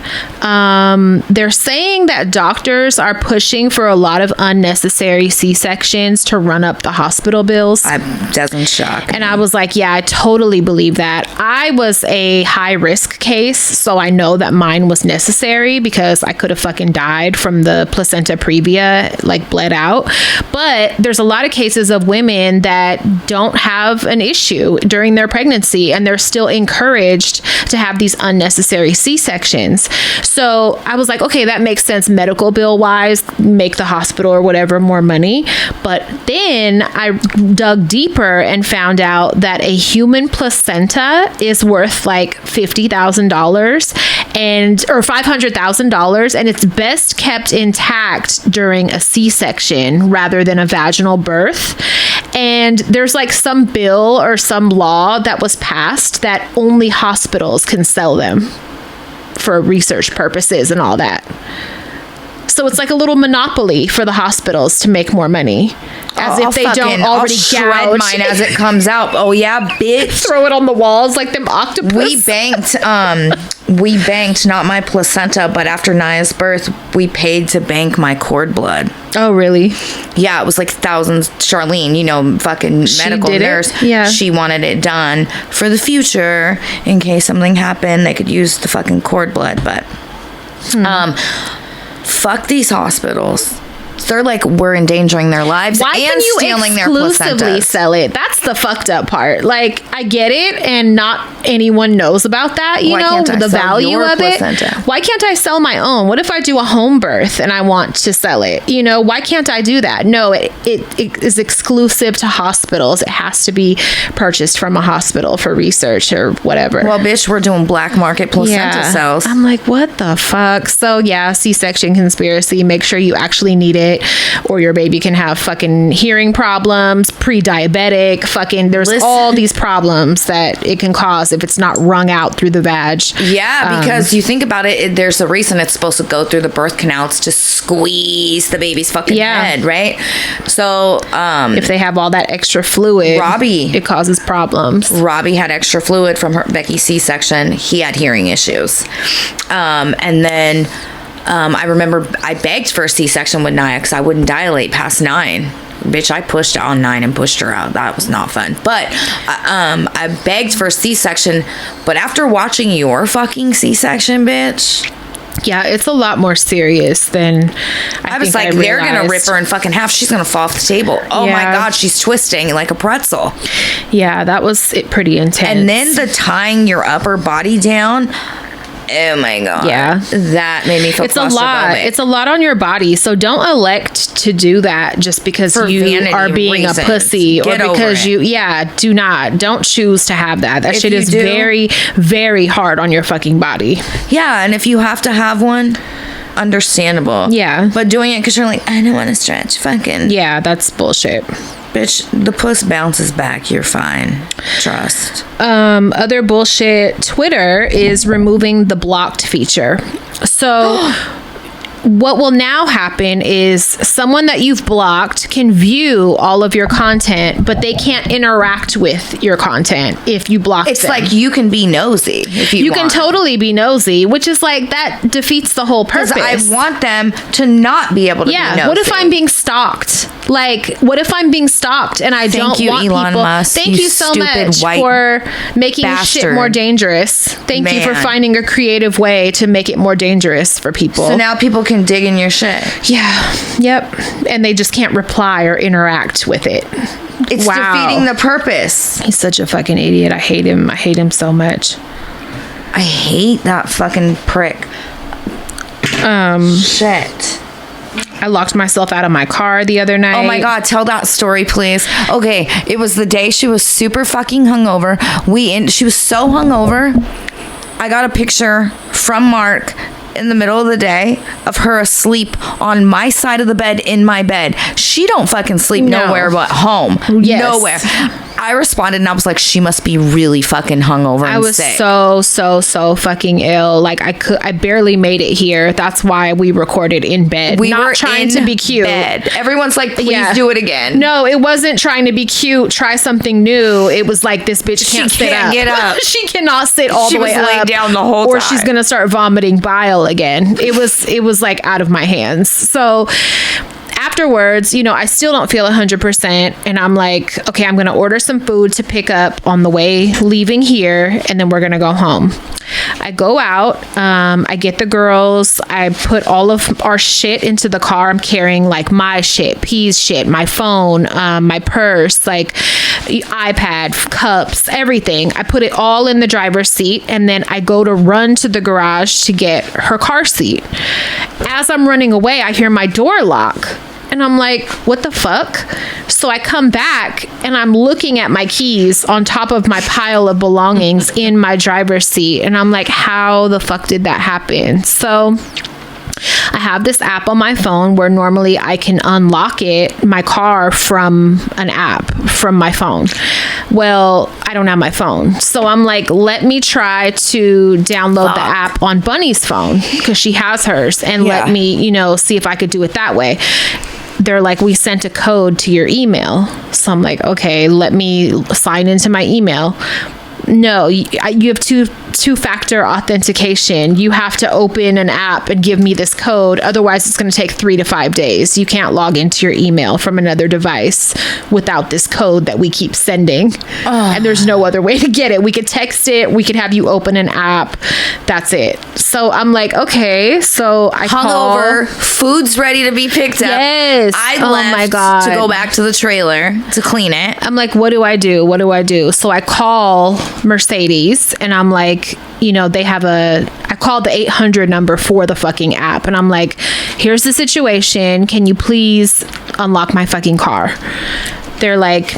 S1: They're saying that doctors are pushing for a lot of unnecessary C-sections to run up the hospital bills.
S2: Doesn't shock me.
S1: And I was like, yeah, I totally believe that. I was a high-risk case, so I know that mine was necessary because I could have fucking died from the placenta previa, like bled out. But there's a lot of cases of women that don't have an issue during their pregnancy, and they're still encouraged to have these unnecessary C-sections. So I was like, okay, that makes sense medical bill wise, make the hospital or whatever more money. But then I dug deeper and found out that a human placenta is worth like $50,000 or $500,000, and it's best kept intact during a C-section rather than a vaginal birth. And there's like some bill or some law that was passed that only hospitals can sell them for research purposes and all that. So it's like a little monopoly for the hospitals to make more money. As if they don't already
S2: shred mine as it comes out. Oh yeah, bitch.
S1: Throw it on the walls like them octopus.
S2: We banked not my placenta, but after Nia's birth, we paid to bank my cord blood.
S1: Oh really?
S2: Yeah, it was like thousands. Charlene, fucking medical nurse.
S1: Yeah.
S2: She wanted it done for the future in case something happened. They could use the fucking cord blood, but fuck these hospitals. They're like, we're endangering their lives and stealing their placentas.
S1: Exclusively sell it? That's the fucked up part. Like, I get it, and not anyone knows about that, the value of it. Why can't I sell my own? What if I do a home birth and I want to sell it? Why can't I do that? No, it is exclusive to hospitals. It has to be purchased from a hospital for research or whatever.
S2: Well, bitch, we're doing black market placenta sales.
S1: I'm like, what the fuck? So, yeah, C-section conspiracy. Make sure you actually need it. it, or your baby can have fucking hearing problems, pre-diabetic, fucking, there's all these problems that it can cause if it's not wrung out through the vag.
S2: Yeah, because you think about it, there's a reason it's supposed to go through the birth canal. It's to squeeze the baby's fucking head, right? So
S1: if they have all that extra fluid, it causes problems.
S2: Robbie had extra fluid from Becky's C-section. He had hearing issues. And then I remember I begged for a C-section with Naya because I wouldn't dilate past 9. Bitch, I pushed on 9 and pushed her out. That was not fun. But I begged for a C-section. But after watching your fucking C-section, bitch...
S1: Yeah, it's a lot more serious than
S2: I was like, they're going to rip her in fucking half. She's going to fall off the table. Oh my God, she's twisting like a pretzel.
S1: Yeah, that was pretty intense.
S2: And then the tying your upper body down... Oh my God.
S1: Yeah.
S2: That made me feel
S1: It's a lot. It's a lot on your body. So don't elect to do that just because you are being a pussy or because do not. Don't choose to have that. That shit is very, very hard on your fucking body.
S2: Yeah. And if you have to have one, understandable.
S1: Yeah.
S2: But doing it because you're like, I don't want to stretch. Fucking.
S1: Yeah, that's bullshit.
S2: Bitch, the puss bounces back. You're fine. Trust.
S1: Other bullshit. Twitter is removing the blocked feature. So what will now happen is someone that you've blocked can view all of your content, but they can't interact with your content if you block them.
S2: It's like you can be nosy if you
S1: want. Can totally be nosy, which is like that defeats the whole purpose.
S2: I want them to not be able to be nosy.
S1: What if I'm being stalked? Like, what if I'm being stalked and I don't want
S2: Elon
S1: people?
S2: Musk,
S1: Thank you so much for making shit more dangerous. Thank you for finding a creative way to make it more dangerous for people.
S2: So now people can dig in your shit.
S1: Yeah. Yep. And they just can't reply or interact with it.
S2: It's defeating the purpose.
S1: He's such a fucking idiot. I hate him. I hate him so much.
S2: I hate that fucking prick. Shit.
S1: I locked myself out of my car the other night.
S2: Oh my God, tell that story, please. Okay, it was the day she was super fucking hungover. She was so hungover. I got a picture from Mark in the middle of the day of her asleep on my side of the bed in my bed. She don't fucking sleep nowhere but home. Yes. Nowhere. I responded and I was like, she must be really fucking hungover and sick.
S1: I was so fucking ill. Like I barely made it here. That's why we recorded in bed.
S2: We were
S1: trying to be cute.
S2: Bed. Everyone's like, please do it again.
S1: No, it wasn't trying to be cute. Try something new. It was like, this bitch can't sit up.
S2: Get up.
S1: She cannot sit all the way up.
S2: She was laying down the whole time.
S1: Or she's gonna start vomiting bile again. It was like out of my hands. So afterwards, I still don't feel 100%. And I'm like, okay, I'm going to order some food to pick up on the way leaving here. And then we're going to go home. I go out. I get the girls. I put all of our shit into the car. I'm carrying like my shit, P's shit, my phone, my purse, like iPad, cups, everything. I put it all in the driver's seat. And then I go to run to the garage to get her car seat. As I'm running away, I hear my door lock. And I'm like, what the fuck? So I come back and I'm looking at my keys on top of my pile of belongings in my driver's seat. And I'm like, how the fuck did that happen? So I have this app on my phone where normally I can unlock my car from an app from my phone. Well, I don't have my phone. So I'm like, let me try to download the app on Bunny's phone because she has hers and let me, see if I could do it that way. They're like, we sent a code to your email. So I'm like, okay, let me sign into my email. No, you have two-factor authentication. You have to open an app and give me this code. Otherwise, it's going to take 3 to 5 days. You can't log into your email from another device without this code that we keep sending. And there's no other way to get it. We could text it. We could have you open an app. That's it. So I'm like, okay. So I
S2: hungover. Food's ready to be picked up.
S1: Yes.
S2: I left to go back to the trailer to clean it.
S1: I'm like, what do I do? What do I do? So I call Mercedes and I'm like, they have I called the 800 number for the fucking app and I'm like, here's the situation. Can you please unlock my fucking car? They're like,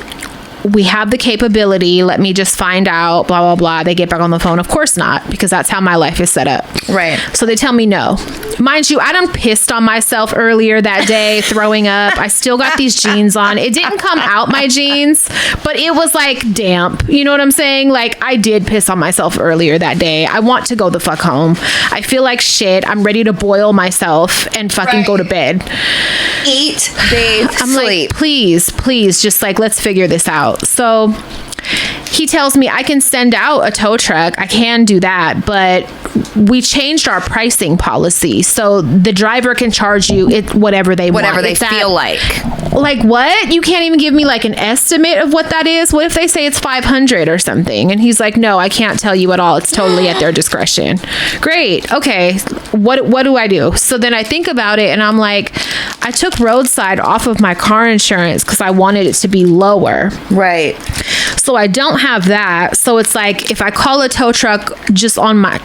S1: we have the capability. Let me just find out, blah, blah, blah. They get back on the phone. Of course not, because that's how my life is set up.
S2: Right.
S1: So they tell me no. Mind you, I done pissed on myself earlier that day, throwing up. I still got these jeans on. It didn't come out my jeans, but it was like damp. You know what I'm saying? Like, I did piss on myself earlier that day. I want to go the fuck home. I feel like shit. I'm ready to boil myself and fucking go to bed.
S2: Eat, bathe,
S1: I'm
S2: sleep.
S1: like, please, just like, let's figure this out. So he tells me I can send out a tow truck. I can do that, but we changed our pricing policy. So the driver can charge you whatever they want.
S2: Whatever they feel like.
S1: Like, what? You can't even give me like an estimate of what that is? What if they say it's 500 or something? And he's like, no, I can't tell you at all. It's totally at their discretion. Great. Okay. What do I do? So then I think about it and I'm like, I took roadside off of my car insurance because I wanted it to be lower.
S2: Right.
S1: So I don't have that. So it's like, if I call a tow truck just on my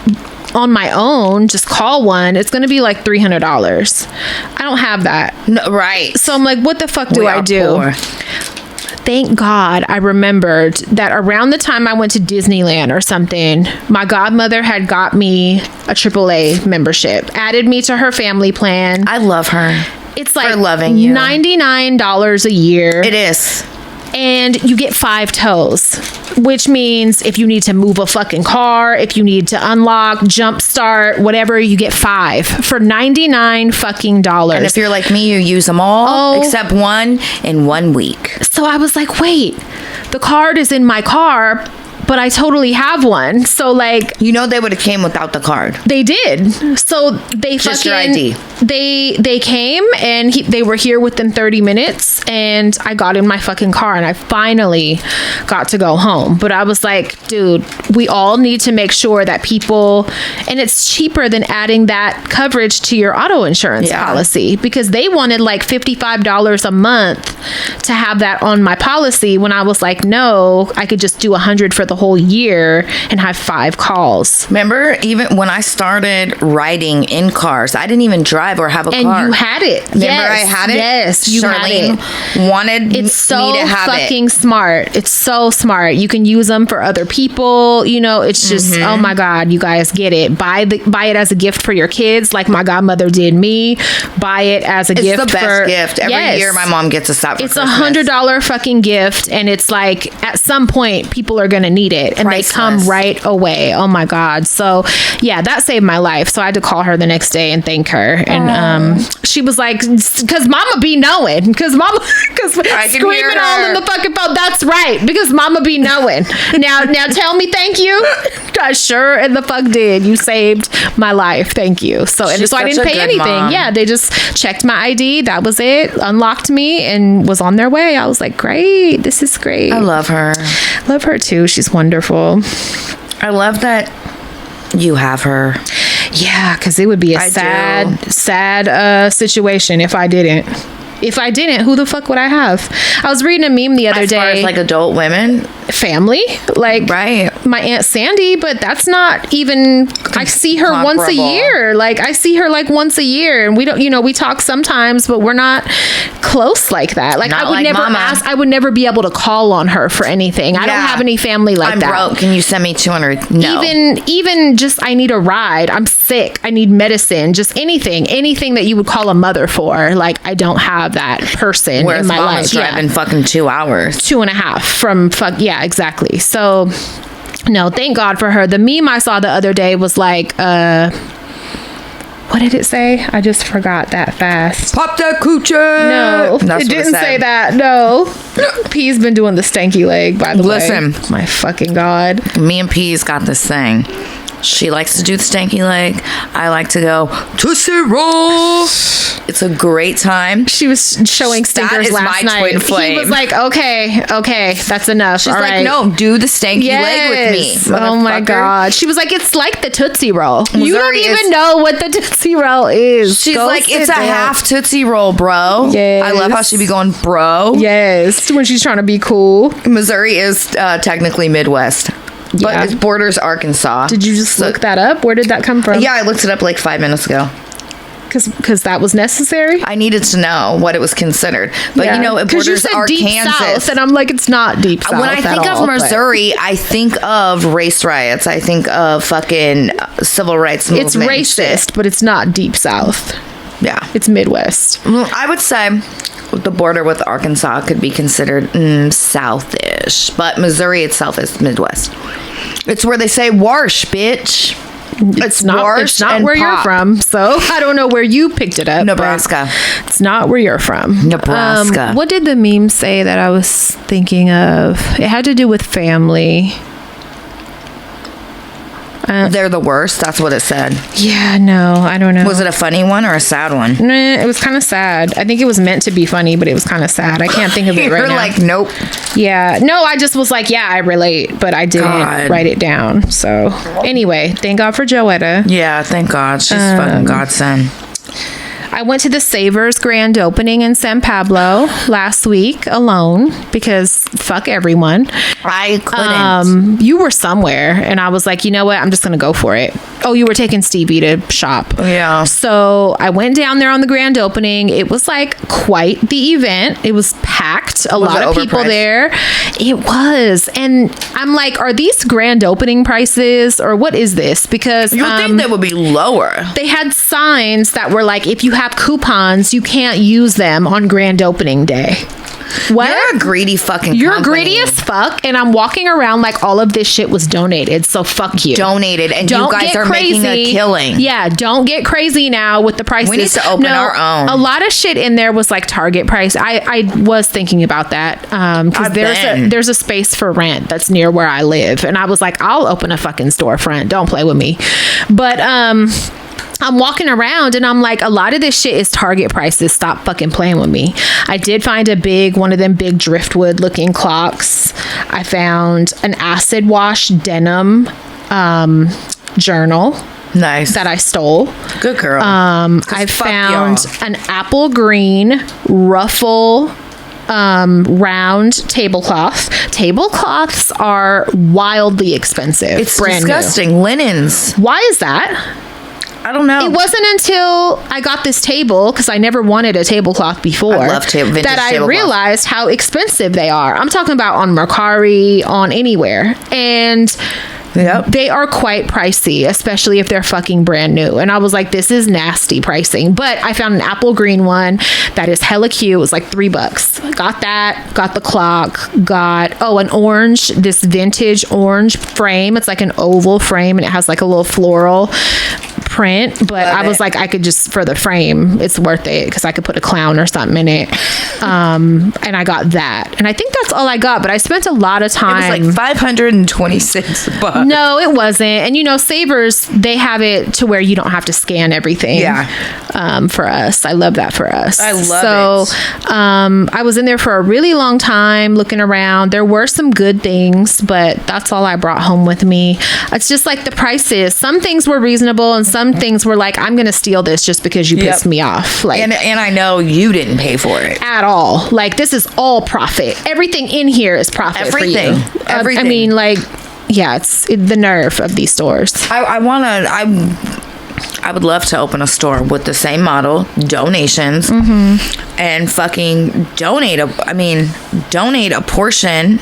S1: own, just call one, it's going to be like $300. I don't have that.
S2: No, right.
S1: So I'm like, what the fuck do I do?
S2: Poor.
S1: Thank God I remembered that around the time I went to Disneyland or something, my godmother had got me a AAA membership, added me to her family plan.
S2: I love her.
S1: It's like
S2: for loving you.
S1: $99 a year.
S2: It is.
S1: And you get 5 tows, which means if you need to move a fucking car, if you need to unlock, jump start, whatever, you get 5 for $99 fucking dollars.
S2: And if you're like me, you use them all except one in 1 week.
S1: So I was like, wait, the card is in my car, but I totally have one. So like,
S2: you know, they would have came without the card.
S1: They did. So they
S2: just
S1: fucking,
S2: your ID.
S1: They came and they were here within 30 minutes and I got in my fucking car and I finally got to go home. But I was like, dude, we all need to make sure that people, and it's cheaper than adding that coverage to your auto insurance policy, because they wanted like $55 a month to have that on my policy when I was like, no, I could just do $100 for the whole year and have 5 calls.
S2: Remember, even when I started riding in cars, I didn't even drive or have a car.
S1: And you had it.
S2: Remember, I had it?
S1: Yes, you
S2: Charlene
S1: had it.
S2: Wanted
S1: it's so
S2: me to have
S1: fucking smart. It's so smart. You can use them for other people. You know, it's just, oh my God, you guys get it. Buy it as a gift for your kids, like my godmother did me. Buy it as a gift.
S2: It's the best gift. Every year my mom gets us out for Christmas.
S1: It's $100 fucking gift, and it's like at some point people are gonna need it, and
S2: Priceless.
S1: they come right away. Oh my God. So yeah, that saved my life. So I had to call her the next day and thank her. And she was like, because mama be knowing, because screaming all in the fucking phone. That's right, because mama be knowing. Now tell me thank you. I sure in the fuck did. You saved my life. Thank you. So I didn't pay anything. Mom. Yeah, they just checked my ID. That was it. Unlocked me and was on their way. I was like, great. This is great.
S2: I love her.
S1: Love her too. She's wonderful.
S2: I love that you have her.
S1: Yeah, because it would be a sad situation if I didn't. If I didn't, who the fuck would I have? I was reading a meme the other day.
S2: As far as like adult women?
S1: Family. Like my Aunt Sandy, but that's not even, I see her once a year. Like I see her like once a year, and we don't, we talk sometimes, but we're not close like that. Like I would never ask, I would never be able to call on her for anything. I don't have any family like that.
S2: I'm broke. Can you send me $200? No.
S1: Even just, I need a ride. I'm sick. I need medicine. Just anything that you would call a mother for. Like I don't have that person in my life.
S2: Driving fucking 2 hours.
S1: 2.5 from exactly. So no, thank God for her. The meme I saw the other day was like, what did it say? I just forgot that fast.
S2: Pop that coochie.
S1: No, it didn't say that. No. P's been doing the stanky leg, by the way.
S2: Listen.
S1: My fucking God.
S2: Me and P's got this thing. She likes to do the stanky leg. I like to go Tootsie Roll. It's a great time.
S1: She was showing stinkers last night. He was like, okay, that's enough.
S2: She's like, no, do the stanky leg with me.
S1: Oh my God. She was like, it's like the Tootsie Roll. You don't even know what the Tootsie Roll is.
S2: She's like, it's a half Tootsie Roll, bro.
S1: Yes.
S2: I love how she be going, bro.
S1: Yes, when she's trying to be cool.
S2: Missouri is technically Midwest. But it borders Arkansas.
S1: Did you just look that up? Where did that come from?
S2: Yeah, I looked it up like 5 minutes ago.
S1: because that was necessary.
S2: I needed to know what it was considered, but you know, it
S1: because you
S2: borders
S1: said
S2: Arkansas,
S1: deep south, and I'm like, it's not deep south.
S2: When I think of Missouri, I think of race riots. I think of fucking civil rights movement.
S1: It's racist, but it's not deep south.
S2: Yeah,
S1: it's Midwest.
S2: I would say the border with Arkansas could be considered southish, but Missouri itself is Midwest. It's where they say "warsh, bitch."
S1: It's not where you're from, so I don't know where you picked it up.
S2: Nebraska.
S1: It's not where you're from.
S2: Nebraska.
S1: What did the meme say that I was thinking of? It had to do with family.
S2: They're the worst. That's what it said.
S1: Yeah, no, I don't know.
S2: Was it a funny one or a sad one?
S1: Nah, it was kind of sad. I think it was meant to be funny, but it was kind of sad. I can't think of it right now.
S2: You're like, nope.
S1: Yeah. No, I just was like, yeah, I relate, but I didn't write it down. So anyway, thank God for Joetta.
S2: Yeah, thank God. She's fucking godsend.
S1: I went to the Savers grand opening in San Pablo last week alone because fuck everyone.
S2: I couldn't.
S1: You were somewhere and I was like, you know what? I'm just going to go for it. Oh, you were taking Stevie to shop.
S2: Yeah.
S1: So I went down there on the grand opening. It was like quite the event. It was packed. A lot of people there. It was. And I'm like, are these grand opening prices or what is this? Because
S2: you would think they would be lower.
S1: They had signs that were like, if you have coupons, you can't use them on grand opening day. What?
S2: You're a greedy fucking
S1: You're
S2: company.
S1: greedy as fuck, and I'm walking around like all of this shit was donated, so fuck you.
S2: Donated, and don't you guys are making a killing.
S1: Yeah, don't get crazy now with the prices.
S2: We need to open our own.
S1: A lot of shit in there was like Target price. I was thinking about that because there's a space for rent that's near where I live, and I was like, I'll open a fucking storefront. Don't play with me. But I'm walking around and I'm like, a lot of this shit is Target prices. Stop fucking playing with me. I did find one of them big driftwood looking clocks. I found an acid wash denim journal.
S2: Nice.
S1: That I stole.
S2: Good girl.
S1: I found an apple green ruffle round tablecloth. Tablecloths are wildly expensive.
S2: It's disgusting. Linens.
S1: Why is that?
S2: I don't know.
S1: It wasn't until I got this table, because I never wanted a tablecloth before,
S2: I love vintage
S1: that I realized how expensive they are. I'm talking about on Mercari, on anywhere. And they are quite pricey, especially if they're fucking brand new. And I was like, this is nasty pricing. But I found an apple green one that is hella cute. It was like $3. Got that, got the clock, got, an orange, this vintage orange frame. It's like an oval frame and it has like a little floral print, but I was like, I could just, for the frame, it's worth it because I could put a clown or something in it. And I got that. And I think that's all I got, but I spent a lot of time.
S2: It was like $526.
S1: No, it wasn't. And Savers, they have it to where you don't have to scan everything.
S2: Yeah.
S1: For us. I love that for us.
S2: I love it.
S1: I was in there for a really long time looking around. There were some good things, but that's all I brought home with me. It's just like the prices. Some things were reasonable and some things were like, I'm going to steal this just because you pissed me off. Like,
S2: and I know you didn't pay for it.
S1: At all. Like, this is all profit. Everything in here is profit for you.
S2: Everything.
S1: I mean, like, yeah, it's the nerve of these stores.
S2: I would love to open a store with the same model, donations, and fucking donate a portion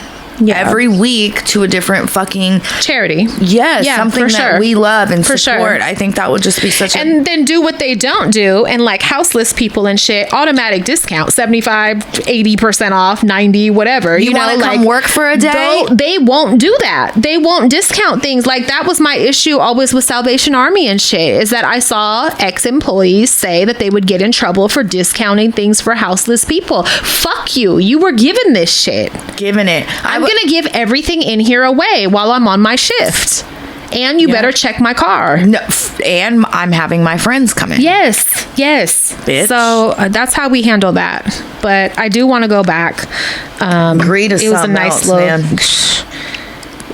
S2: every week to a different fucking
S1: charity.
S2: Yes, something that we love and support.
S1: Sure.
S2: I think that would just be such
S1: and then do what they don't do, and like houseless people and shit, automatic discount, 75, 80% off, 90, whatever.
S2: You want to come work for a day?
S1: They won't do that. They won't discount things. Like, that was my issue always with Salvation Army and shit, is that I saw ex-employees say that they would get in trouble for discounting things for houseless people. Fuck you. You were given this shit.
S2: Given it.
S1: I'm going to give everything in here away while I'm on my shift. And you better check my car.
S2: No, and I'm having my friends come in.
S1: Yes.
S2: Bitch.
S1: So that's how we handle that. But I do want to go back.
S2: Greed is something else, man.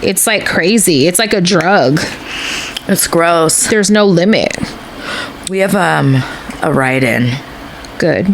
S1: It's like crazy. It's like a drug.
S2: It's gross.
S1: There's no limit.
S2: We have a write-in.
S1: Good.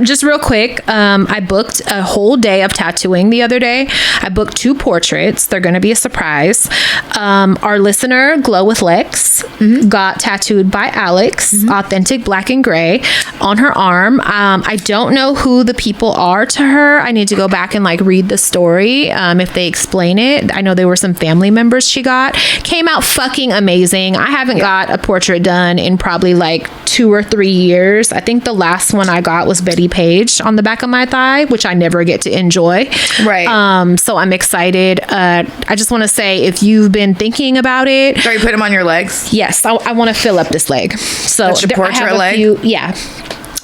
S1: Just real quick, I booked a whole day of tattooing the other day. I booked 2 portraits. They're going to be a surprise. Our listener, Glow with Lex, got tattooed by Alex, authentic black and gray, on her arm. I don't know who the people are to her. I need to go back and like read the story if they explain it. I know there were some family members she got. Came out fucking amazing. I haven't got a portrait done in probably like 2 or 3 years. I think the last one I got was Betty Page on the back of my thigh, which I never get to enjoy.
S2: Right.
S1: So I'm excited. I just want to say, if you've been thinking about it,
S2: So you put them on your legs?
S1: yes, I want to fill up this leg. So
S2: That's your
S1: I have
S2: portrait
S1: a
S2: leg?
S1: few, yeah.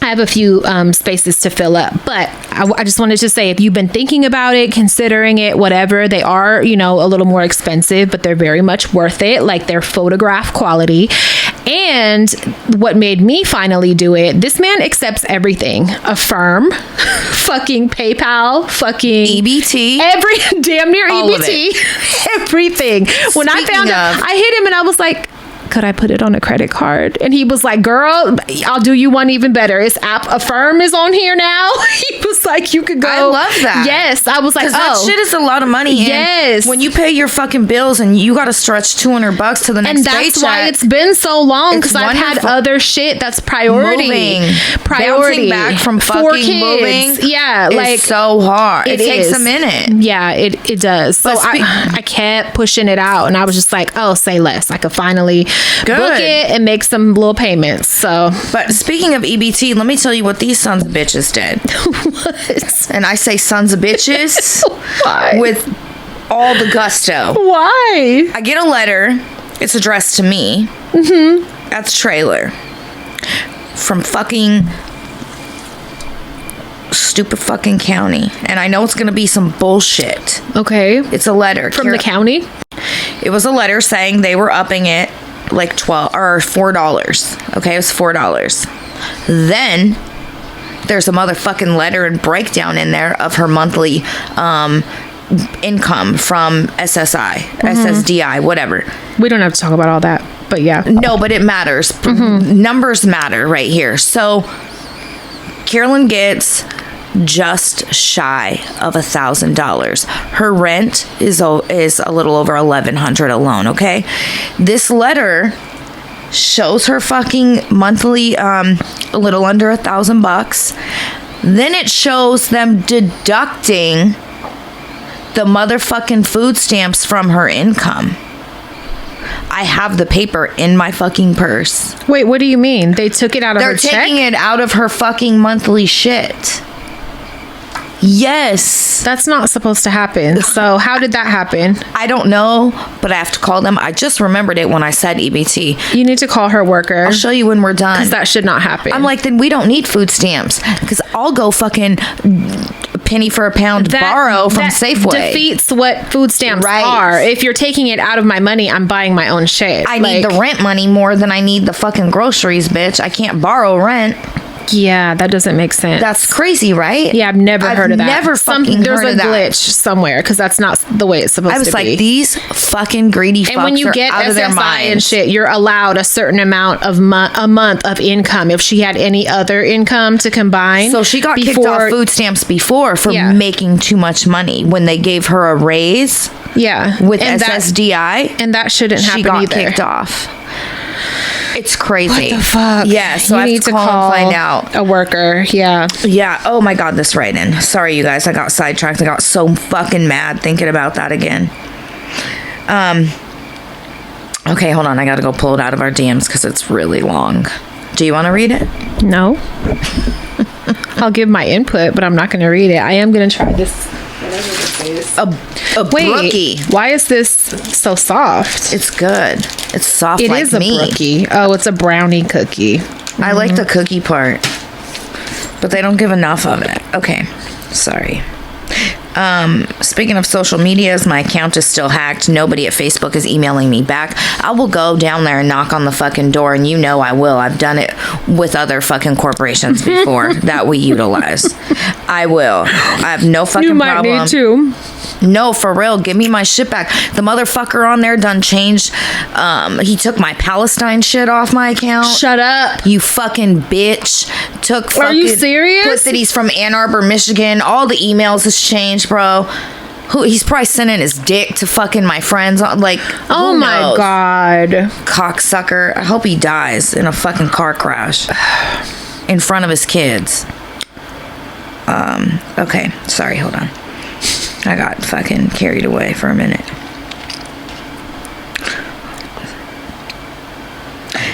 S1: I have a few spaces to fill up, but I just wanted to say, if you've been thinking about it, considering it, whatever, they are, you know, a little more expensive, but they're very much worth it. Like, they're photograph quality. And what made me finally do it, this man accepts everything. Affirm, fucking PayPal, fucking
S2: EBT.
S1: every damn near
S2: All of
S1: EBT, everything. When I
S2: Speaking
S1: found out,
S2: of-
S1: I hit him and I was like, could I put it on a credit card? And he was like, girl, I'll do you one even better. It's app Affirm is on here now. He was like, you could go.
S2: I love that.
S1: Yes. I was like,
S2: Because that shit is a lot of money. And
S1: Yes.
S2: when you pay your fucking bills and you got to stretch $200 to the next
S1: and that's
S2: paycheck,
S1: why it's been so long,
S2: It's
S1: because I've had
S2: wonderful.
S1: other shit that's priority.
S2: Moving.
S1: Priority.
S2: Bouncing back from
S1: 4
S2: fucking
S1: kids.
S2: moving
S1: Yeah.
S2: is
S1: Like,
S2: so hard. It takes
S1: is.
S2: a minute.
S1: Yeah, it does. So
S2: But
S1: I kept pushing it out, and I was just like, oh, say less. I could finally
S2: Good.
S1: book it and make some little payments. So
S2: But speaking of EBT, let me tell you what these sons of bitches did.
S1: what?
S2: And I say sons of bitches
S1: Why?
S2: with all the gusto.
S1: Why?
S2: I get a letter. It's addressed to me. Mm-hmm. That's trailer. From fucking stupid fucking county. And I know it's going to be some bullshit.
S1: Okay.
S2: It's a letter.
S1: From the county?
S2: It was a letter saying they were upping it like $12 or $4. Okay, it was $4. Then there's a motherfucking letter and breakdown in there of her monthly income from SSI, SSDI, whatever.
S1: We don't have to talk about all that, but yeah.
S2: No, but it matters. Numbers matter right here. So Carolyn gets just shy of $1,000. Her rent is a little over $1,100 alone. Okay, this letter shows her fucking monthly a little under $1,000. Then it shows them deducting the motherfucking food stamps from her income. I have the paper in my fucking purse.
S1: Wait, what do you mean? They took it out of
S2: They're
S1: her check?
S2: taking it out of her fucking monthly shit. Yes.
S1: That's not supposed to happen. So how did that happen?
S2: I don't know, but I have to call them. I just remembered it when I said EBT.
S1: You need to call her worker.
S2: I'll show you when we're done.
S1: Because that should not happen.
S2: I'm like, then we don't need food stamps. Because I'll go fucking penny for a pound borrow from
S1: that
S2: Safeway.
S1: defeats what food stamps
S2: Right.
S1: are. If you're taking it out of my money, I'm buying my own shit.
S2: I need the rent money more than I need the fucking groceries, bitch. I can't borrow rent.
S1: Yeah, that doesn't make sense.
S2: That's crazy, right?
S1: Yeah, I've never heard of that.
S2: Never fucking
S1: There's
S2: heard
S1: a
S2: of that.
S1: glitch somewhere, because that's not the way it's supposed
S2: I
S1: to
S2: was
S1: be.
S2: like, these fucking greedy fucks
S1: And when you
S2: are
S1: get
S2: out of their
S1: SSI
S2: minds.
S1: and shit, you're allowed a certain amount of a month of income. If she had any other income to combine,
S2: So she got kicked off food stamps before for
S1: Yeah.
S2: making too much money when they gave her a raise
S1: Yeah,
S2: with
S1: and
S2: SSDI.
S1: and that shouldn't happen
S2: She got
S1: either.
S2: kicked off. It's crazy.
S1: What the fuck?
S2: Yeah, so
S1: you
S2: I have
S1: need
S2: to call and find out.
S1: a worker. Yeah.
S2: Yeah. Oh my God, this write-in. Sorry, you guys. I got sidetracked. I got so fucking mad thinking about that again. Okay, hold on. I gotta go pull it out of our DMs because it's really long. Do you want to read it?
S1: No. I'll give my input, but I'm not going to read it. I am going to try this. Whatever this is.
S2: A
S1: Wait,
S2: brookie.
S1: why is this so soft?
S2: It's good. It's soft
S1: It
S2: like
S1: is a
S2: me.
S1: brookie. Oh, it's a brownie cookie.
S2: I like the cookie part, but they don't give enough of it. Okay, sorry. Speaking of social medias, my account is still hacked. Nobody at Facebook is emailing me back. I will go down there and knock on the fucking door, and you know I will. I've done it with other fucking corporations before that we utilize. I will. I have no fucking problem.
S1: You might need to.
S2: No, for real. Give me my shit back. The motherfucker on there done changed. He took my Palestine shit off my account.
S1: Shut up.
S2: You fucking bitch.
S1: Are you serious?
S2: Put that he's from Ann Arbor, Michigan. All the emails has changed, bro. He's probably sending his dick to fucking my friends. Like,
S1: oh my God.
S2: Cocksucker. I hope he dies in a fucking car crash in front of his kids. Okay. Sorry, hold on. I got fucking carried away for a minute.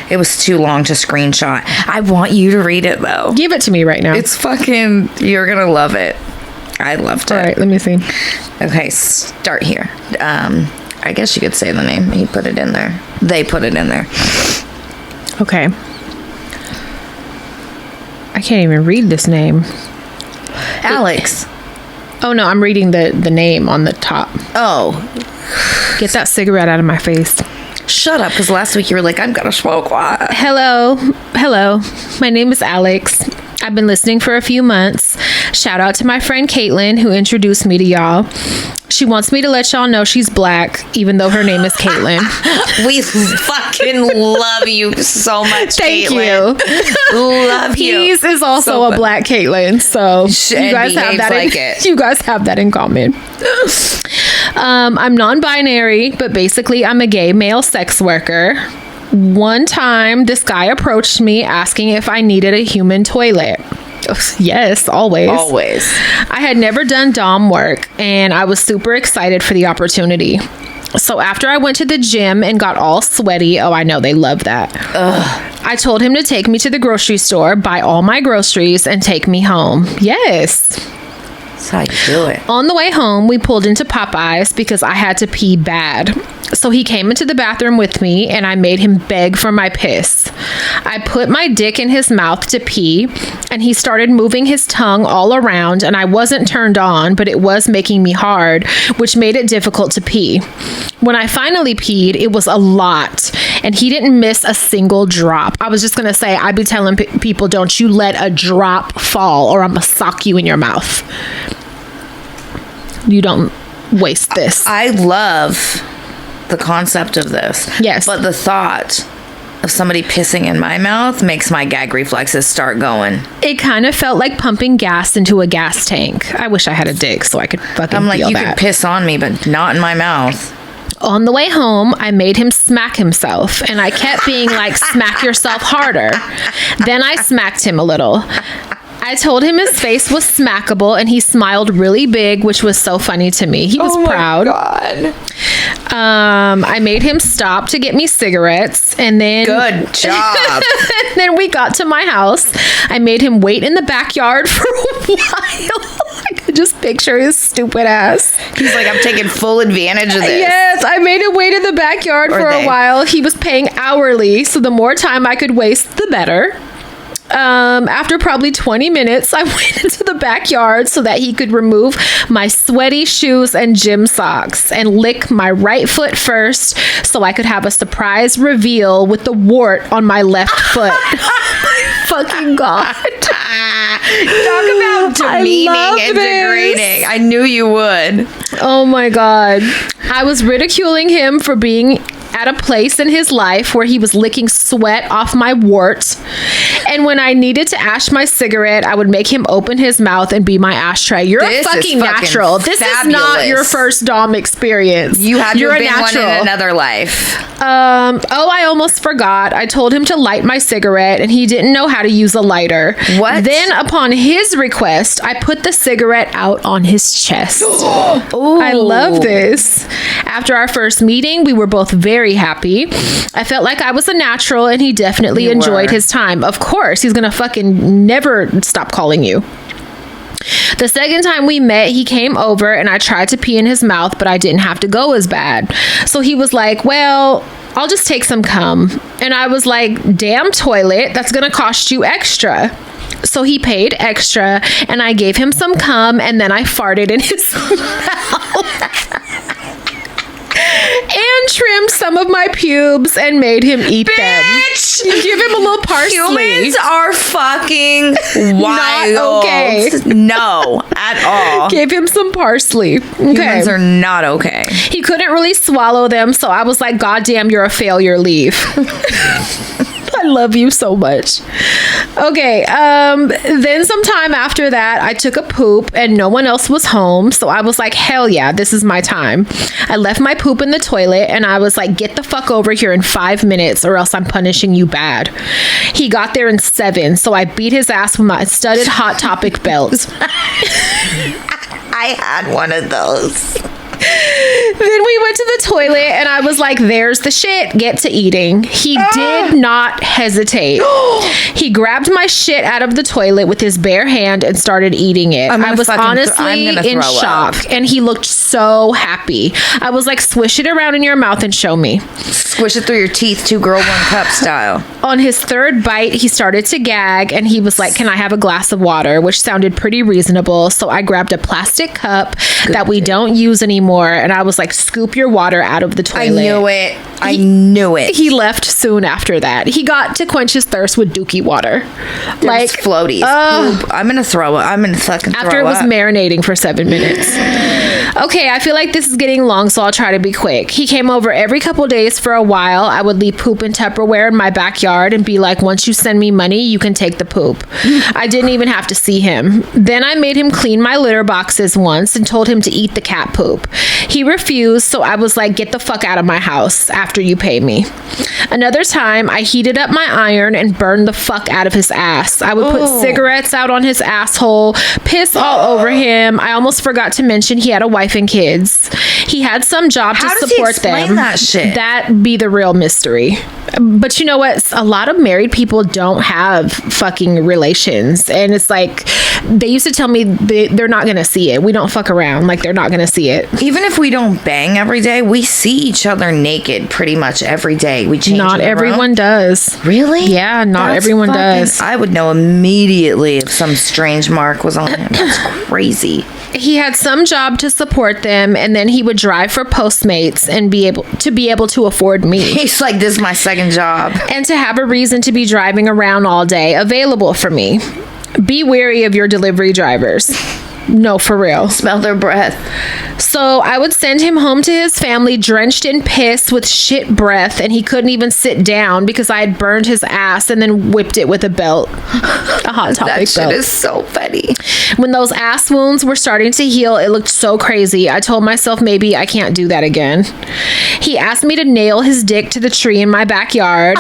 S2: It was too long to screenshot. I want you to read it, though.
S1: Give it to me right now.
S2: It's fucking... You're gonna love it. I loved it.
S1: All right, let me see.
S2: Okay, start here. I guess you could say the name. He put it in there. They put it in there.
S1: Okay. I can't even read this name.
S2: Alex.
S1: Oh, no, I'm reading the name on the top.
S2: Oh.
S1: Get that cigarette out of my face.
S2: Shut up, because last week you were like, I'm gonna smoke.
S1: Hello. My name is Alex. I've been listening for a few months. Shout out to my friend Caitlin, who introduced me to y'all. She wants me to let y'all know she's black, even though her name is Caitlin.
S2: We fucking love you so much,
S1: Thank
S2: Caitlin. You. Love you.
S1: Peace is also
S2: so
S1: a black Caitlin, so you guys have that.
S2: Like
S1: you guys have that in common. I'm non-binary, but basically I'm a gay male sex worker. One time, this guy approached me asking if I needed a human toilet. Yes, always. I had never done dom work, and I was super excited for the opportunity. So after I went to the gym and got all sweaty, I know they love that. I told him to take me to the grocery store, buy all my groceries, and take me home. Yes.
S2: That's how you do it.
S1: On the way home, we pulled into Popeyes because I had to pee bad. So he came into the bathroom with me, and I made him beg for my piss. I put my dick in his mouth to pee, and he started moving his tongue all around, and I wasn't turned on, but it was making me hard, which made it difficult to pee. When I finally peed, it was a lot, and he didn't miss a single drop. I was just going to say, I'd be telling people, don't you let a drop fall, or I'm going to sock you in your mouth. You don't waste this.
S2: I love the concept of this.
S1: Yes.
S2: But the thought of somebody pissing in my mouth makes my gag reflexes start going.
S1: It kind of felt like pumping gas into a gas tank. I wish I had a dick so I could fucking
S2: I'm like,
S1: feel
S2: you
S1: that.
S2: can piss on me, but not in my mouth.
S1: On the way home, I made him smack himself, and I kept being like, smack yourself harder. Then I smacked him a little. I told him his face was smackable, and he smiled really big, which was so funny to me. He was proud.
S2: God.
S1: I made him stop to get me cigarettes, and then...
S2: Good job.
S1: Then we got to my house. I made him wait in the backyard for a while. I could just picture his stupid ass.
S2: He's like, I'm taking full advantage of this.
S1: Yes, I made him wait in the backyard for a while. He was paying hourly, so the more time I could waste, the better. After probably 20 minutes, I went into the backyard so that he could remove my sweaty shoes and gym socks and lick my right foot first so I could have a surprise reveal with the wart on my left foot. Fucking God.
S2: Talk about demeaning and degrading. I knew you would.
S1: Oh my God. I was ridiculing him for being at a place in his life where he was licking sweat off my wart. And when I needed to ash my cigarette, I would make him open his mouth and be my ashtray. You're a fucking natural. This is not your first Dom experience.
S2: You're a natural. One in another life.
S1: I almost forgot. I told him to light my cigarette, and he didn't know how to use a lighter.
S2: What?
S1: Then, upon his request, I put the cigarette out on his chest.
S2: Ooh.
S1: I love this. After our first meeting, we were both very happy. I felt like I was a natural, and he definitely enjoyed his time. Of course, he's gonna fucking never stop calling you. The second time we met, he came over and I tried to pee in his mouth, but I didn't have to go as bad. So he was like, well, I'll just take some cum. And I was like, damn toilet, that's gonna cost you extra. So he paid extra, and I gave him some cum, and then I farted in his mouth. And trimmed some of my pubes and made him eat them. Give him a little parsley.
S2: Humans are fucking wild.
S1: Not okay.
S2: No, at all.
S1: Gave him some parsley. Okay.
S2: Humans are not okay.
S1: He couldn't really swallow them, so I was like, God damn, you're a failure, leave. I love you so much. Okay, then sometime after that, I took a poop and no one else was home, so I was like, hell yeah, this is my time. I left my poop in the toilet and I was like, get the fuck over here in 5 minutes or else I'm punishing you bad. He got there in 7, so I beat his ass with my studded Hot Topic belt.
S2: I had one of those.
S1: Then we went to the toilet and I was like, there's the shit, get to eating. He did not hesitate. He grabbed my shit out of the toilet with his bare hand and started eating it. I was honestly in shock and he looked so happy. I was like, swish it around in your mouth and show me.
S2: Squish it through your teeth, 2 girl, 1 cup style.
S1: On his 3rd bite, he started to gag and he was like, can I have a glass of water? Which sounded pretty reasonable. So I grabbed a plastic cup that we don't use anymore. And I was like, scoop your water out of the toilet.
S2: I knew it.
S1: He left soon after that. He got to quench his thirst with Dookie water.
S2: Like floaties. I'm gonna throw it. I'm gonna fucking throw up.
S1: After it was marinating for 7 minutes. Okay, I feel like this is getting long, so I'll try to be quick. He came over every couple days for a while. I would leave poop in Tupperware in my backyard and be like, once you send me money, you can take the poop. I didn't even have to see him. Then I made him clean my litter boxes once and told him to eat the cat poop. He refused, so I was like, get the fuck out of my house after you pay me. Another time, I heated up my iron and burned the fuck out of his ass. I would put cigarettes out on his asshole, piss all over him. I almost forgot to mention he had a wife and kids. He had some job to support them.
S2: How does he explain that shit?
S1: That be the real mystery. But you know what? A lot of married people don't have fucking relations. And it's like, they used to tell me they're not going to see it. We don't fuck around. Like, they're not going to see it.
S2: Even if we don't bang every day, we see each other naked pretty much every day. We change.
S1: Not everyone does.
S2: Really?
S1: Yeah, not everyone does.
S2: I would know immediately if some strange mark was on him. That's crazy.
S1: He had some job to support them, and then he would drive for Postmates and be able to afford me.
S2: He's like, this is my second job.
S1: And to have a reason to be driving around all day, available for me. Be wary of your delivery drivers. No, for real.
S2: Smell their breath.
S1: So I would send him home to his family drenched in piss with shit breath, and he couldn't even sit down because I had burned his ass and then whipped it with a belt. A Hot Topic belt.
S2: That shit is so funny.
S1: When those ass wounds were starting to heal, it looked so crazy. I told myself maybe I can't do that again. He asked me to nail his dick to the tree in my backyard.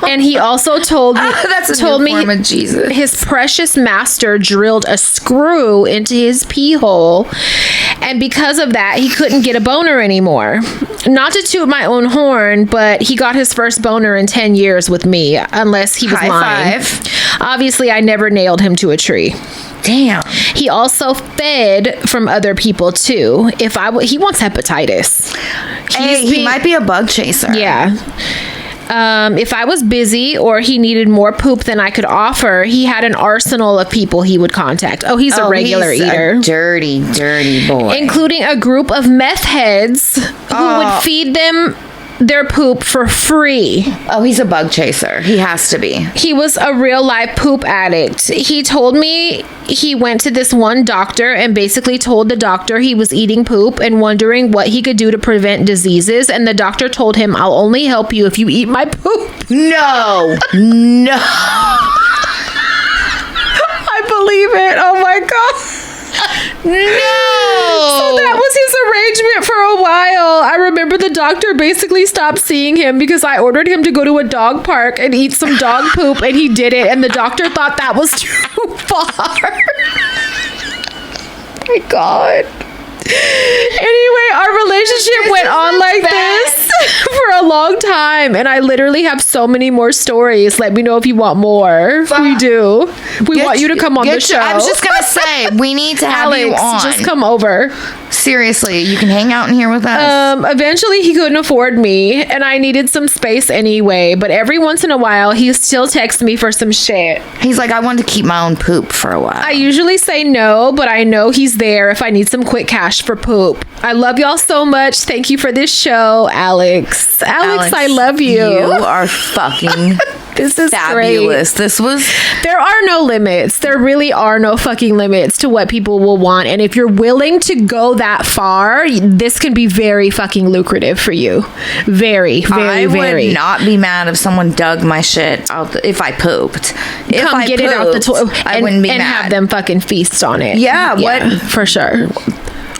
S1: And he also told me
S2: form of Jesus.
S1: His precious master drilled a screw into his pee hole, and because of that he couldn't get a boner anymore. Not to toot my own horn, but he got his first boner in 10 years with me, unless he was lying. Obviously I never nailed him to a tree.
S2: Damn.
S1: He also fed from other people too. He wants hepatitis.
S2: He might be a bug chaser.
S1: Yeah. If I was busy or he needed more poop than I could offer, he had an arsenal of people he would contact. He's a regular eater.
S2: A dirty boy.
S1: Including a group of meth heads who would feed them their poop for free.
S2: He's a bug chaser. He has to be.
S1: He was a real life poop addict. He told me he went to this one doctor and basically told the doctor he was eating poop and wondering what he could do to prevent diseases, and the doctor told him, I'll only help you if you eat my poop.
S2: No.
S1: I believe it. Oh my God.
S2: No.
S1: So that was his arrangement for a while. I remember the doctor basically stopped seeing him because I ordered him to go to a dog park and eat some dog poop, and he did it, and the doctor thought that was too far. My God. Anyway, our relationship went on like this. for a long time, and I literally have so many more stories. Let me know if you want more. We do. We want you to come on the show.
S2: I was just gonna say, we need to have you on.
S1: Just come over.
S2: Seriously, you can hang out in here with us.
S1: Eventually, he couldn't afford me, and I needed some space anyway. But every once in a while, he still texts me for some shit.
S2: He's like, I wanted to keep my own poop for a while.
S1: I usually say no, but I know he's there if I need some quick cash for poop. I love y'all so much. Thank you for this show, Alex. Alex, I love you.
S2: You are fucking
S1: this is
S2: fabulous.
S1: Great.
S2: This was...
S1: There are no limits. There really are no fucking limits to what people will want. And if you're willing to go that far, this can be very fucking lucrative for you. Very, very, very.
S2: I would not be mad if someone dug my shit out if I pooped. If
S1: Come
S2: I
S1: get
S2: pooped,
S1: it out the toilet.
S2: I wouldn't be mad.
S1: And have them fucking feast on it.
S2: Yeah, what?
S1: For sure.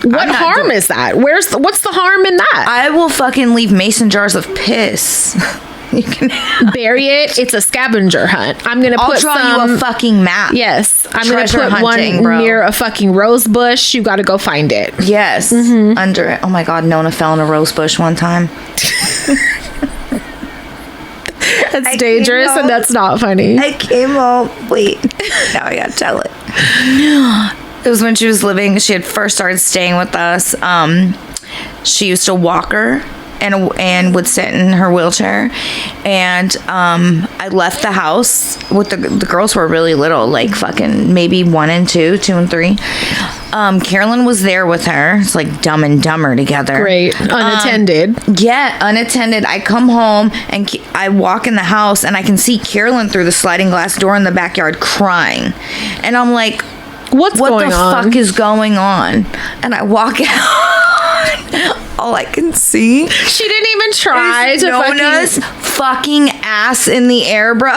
S1: What harm is that? What's the harm in that?
S2: I will fucking leave mason jars of piss. You can
S1: bury it. It's a scavenger hunt. I'm gonna
S2: I'll draw you a fucking map.
S1: Yes, I'm
S2: Treasure
S1: gonna put
S2: hunting,
S1: one near a fucking rose bush. You got to go find it.
S2: Yes, under it. Oh my god, Nona fell in a rose bush one time.
S1: That's dangerous, and that's not funny.
S2: I came home. Wait, now I gotta tell it. It was when she was living. She had first started staying with us. She used to walk her. And would sit in her wheelchair, and I left the house with the girls were really little, like fucking maybe 1 and 2, 2 and 3. Carolyn was there with her. It's like Dumb and Dumber together.
S1: Great, unattended.
S2: Yeah, unattended. I come home and I walk in the house and I can see Carolyn through the sliding glass door in the backyard crying, and I'm like, what the fuck is going on? And I walk out. All I can see.
S1: She didn't even try to
S2: Nona's fucking ass in the air, bro.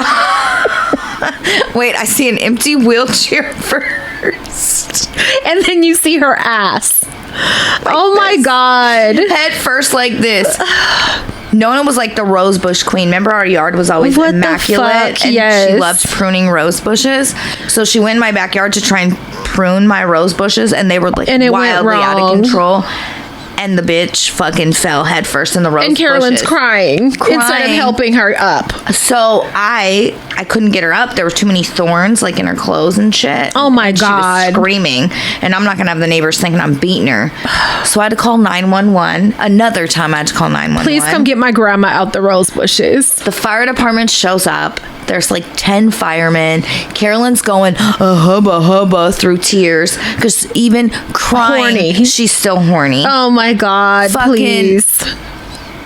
S2: Wait, I see an empty wheelchair first.
S1: And then you see her ass. Oh my god.
S2: Head first like this. Nona was like the rose bush queen. Remember our yard was always immaculate? And she loved pruning rose bushes. So she went in my backyard to try and prune my rose bushes, and they were like wildly out of control. And the bitch fucking fell head first in the rose bushes.
S1: And Carolyn's crying instead of helping her up.
S2: So I couldn't get her up. There were too many thorns like in her clothes and shit.
S1: Oh my god.
S2: She was screaming. And I'm not going to have the neighbors thinking I'm beating her. So I had to call 911. Another time I had to call 911.
S1: Please come get my grandma out the rose bushes.
S2: The fire department shows up. There's like 10 firemen. Carolyn's going hubba hubba through tears because even crying, she's still horny.
S1: Oh my god, please.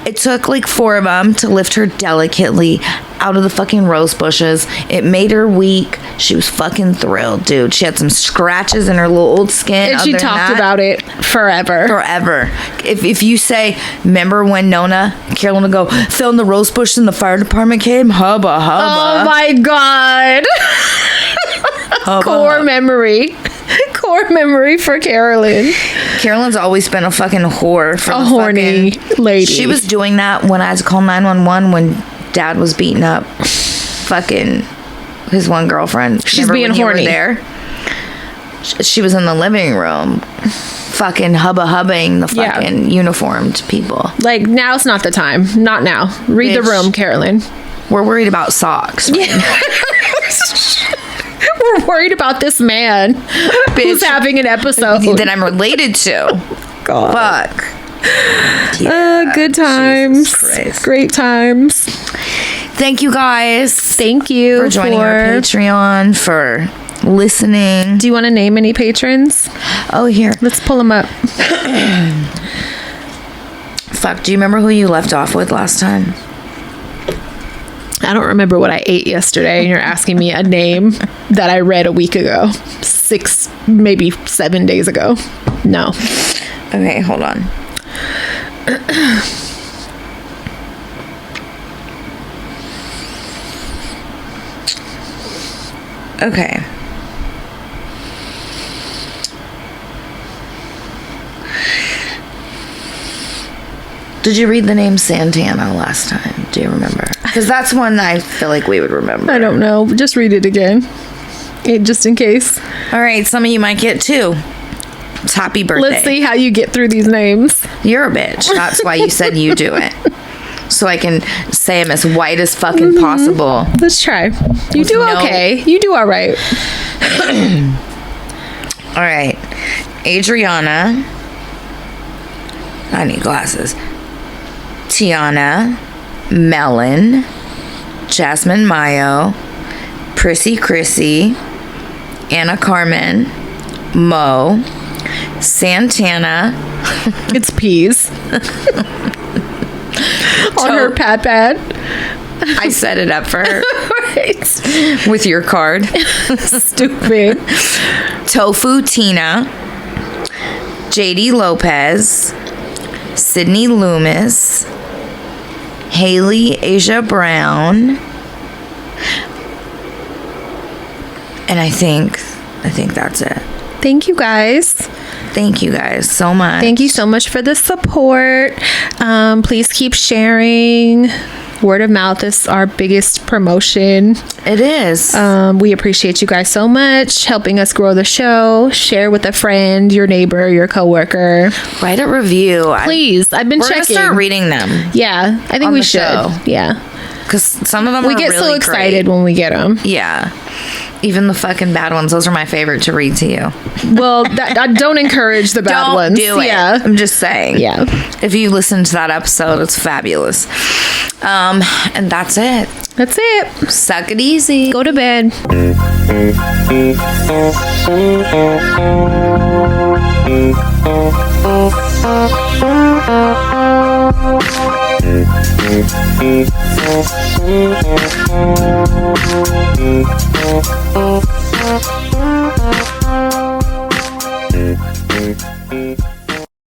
S2: It took like 4 of them to lift her delicately out of the fucking rose bushes. It made her weak. She was fucking thrilled, dude. She had some scratches in her little old skin.
S1: And she talked about it forever.
S2: Forever. If you say, remember when Carolyn would go, fell in the rose bush and the fire department came? Hubba hubba.
S1: Oh my god. Core memory. Core memory for Carolyn.
S2: Carolyn's always been a fucking whore for
S1: a horny lady.
S2: She was doing that when I had to call 911 when Dad was beating up fucking his one girlfriend.
S1: She's being horny
S2: there. She was in the living room fucking hubba hubbaing the fucking uniformed people.
S1: Like, now's not the time. Not now. Read the room, Carolyn.
S2: We're worried about socks. Right?
S1: We're worried about this man who's having an episode
S2: that I'm related to.
S1: God.
S2: Fuck. Yeah,
S1: good times. Great times.
S2: Thank you guys.
S1: Thank you
S2: for joining our Patreon, for listening.
S1: Do you want to name any patrons?
S2: Oh, here.
S1: Let's pull them up.
S2: Fuck, do you remember who you left off with last time?
S1: I don't remember what I ate yesterday, and you're asking me a name that I read a week ago. 6, maybe 7 days ago. No.
S2: Okay, hold on. Okay. Did you read the name Santana last time? Do you remember? Because that's one I feel like we would remember.
S1: I don't know. Just read it again. Just in case.
S2: All right. Some of you might get 2. It's happy birthday.
S1: Let's see how you get through these names.
S2: You're a bitch. That's why you said you do it. so I can say them as white as fucking possible.
S1: Let's try. You do okay. You do all right.
S2: All right. Adriana. I need glasses. Tiana. Melon. Jasmine Mayo. Prissy Chrissy. Anna Carmen. Mo. Santana.
S1: It's peas. On her pad.
S2: I set it up for her.
S1: Right.
S2: With your card.
S1: Stupid.
S2: Tofu Tina. JD Lopez. Sydney Loomis. Haley Asia Brown. And I think that's it.
S1: Thank you guys.
S2: Thank you guys so much.
S1: Thank you so much for the support. Please keep sharing. Word of mouth is our biggest promotion.
S2: It is.
S1: We appreciate you guys so much, helping us grow the show. Share with a friend, your neighbor, your coworker.
S2: Write a review.
S1: Please. I've been
S2: We're
S1: checking.
S2: We're going to start reading them.
S1: Yeah, I think we should. Show. Yeah.
S2: Because some of them
S1: we get
S2: really
S1: so excited
S2: great.
S1: when we get them.
S2: Yeah. Even the fucking bad ones. Those are my favorite to read to you.
S1: Well, I don't encourage the bad ones.
S2: Don't do it.
S1: Yeah.
S2: I'm just saying.
S1: Yeah.
S2: If you listen to that episode, it's fabulous. And that's it.
S1: That's it.
S2: Suck it easy.
S1: Go to bed.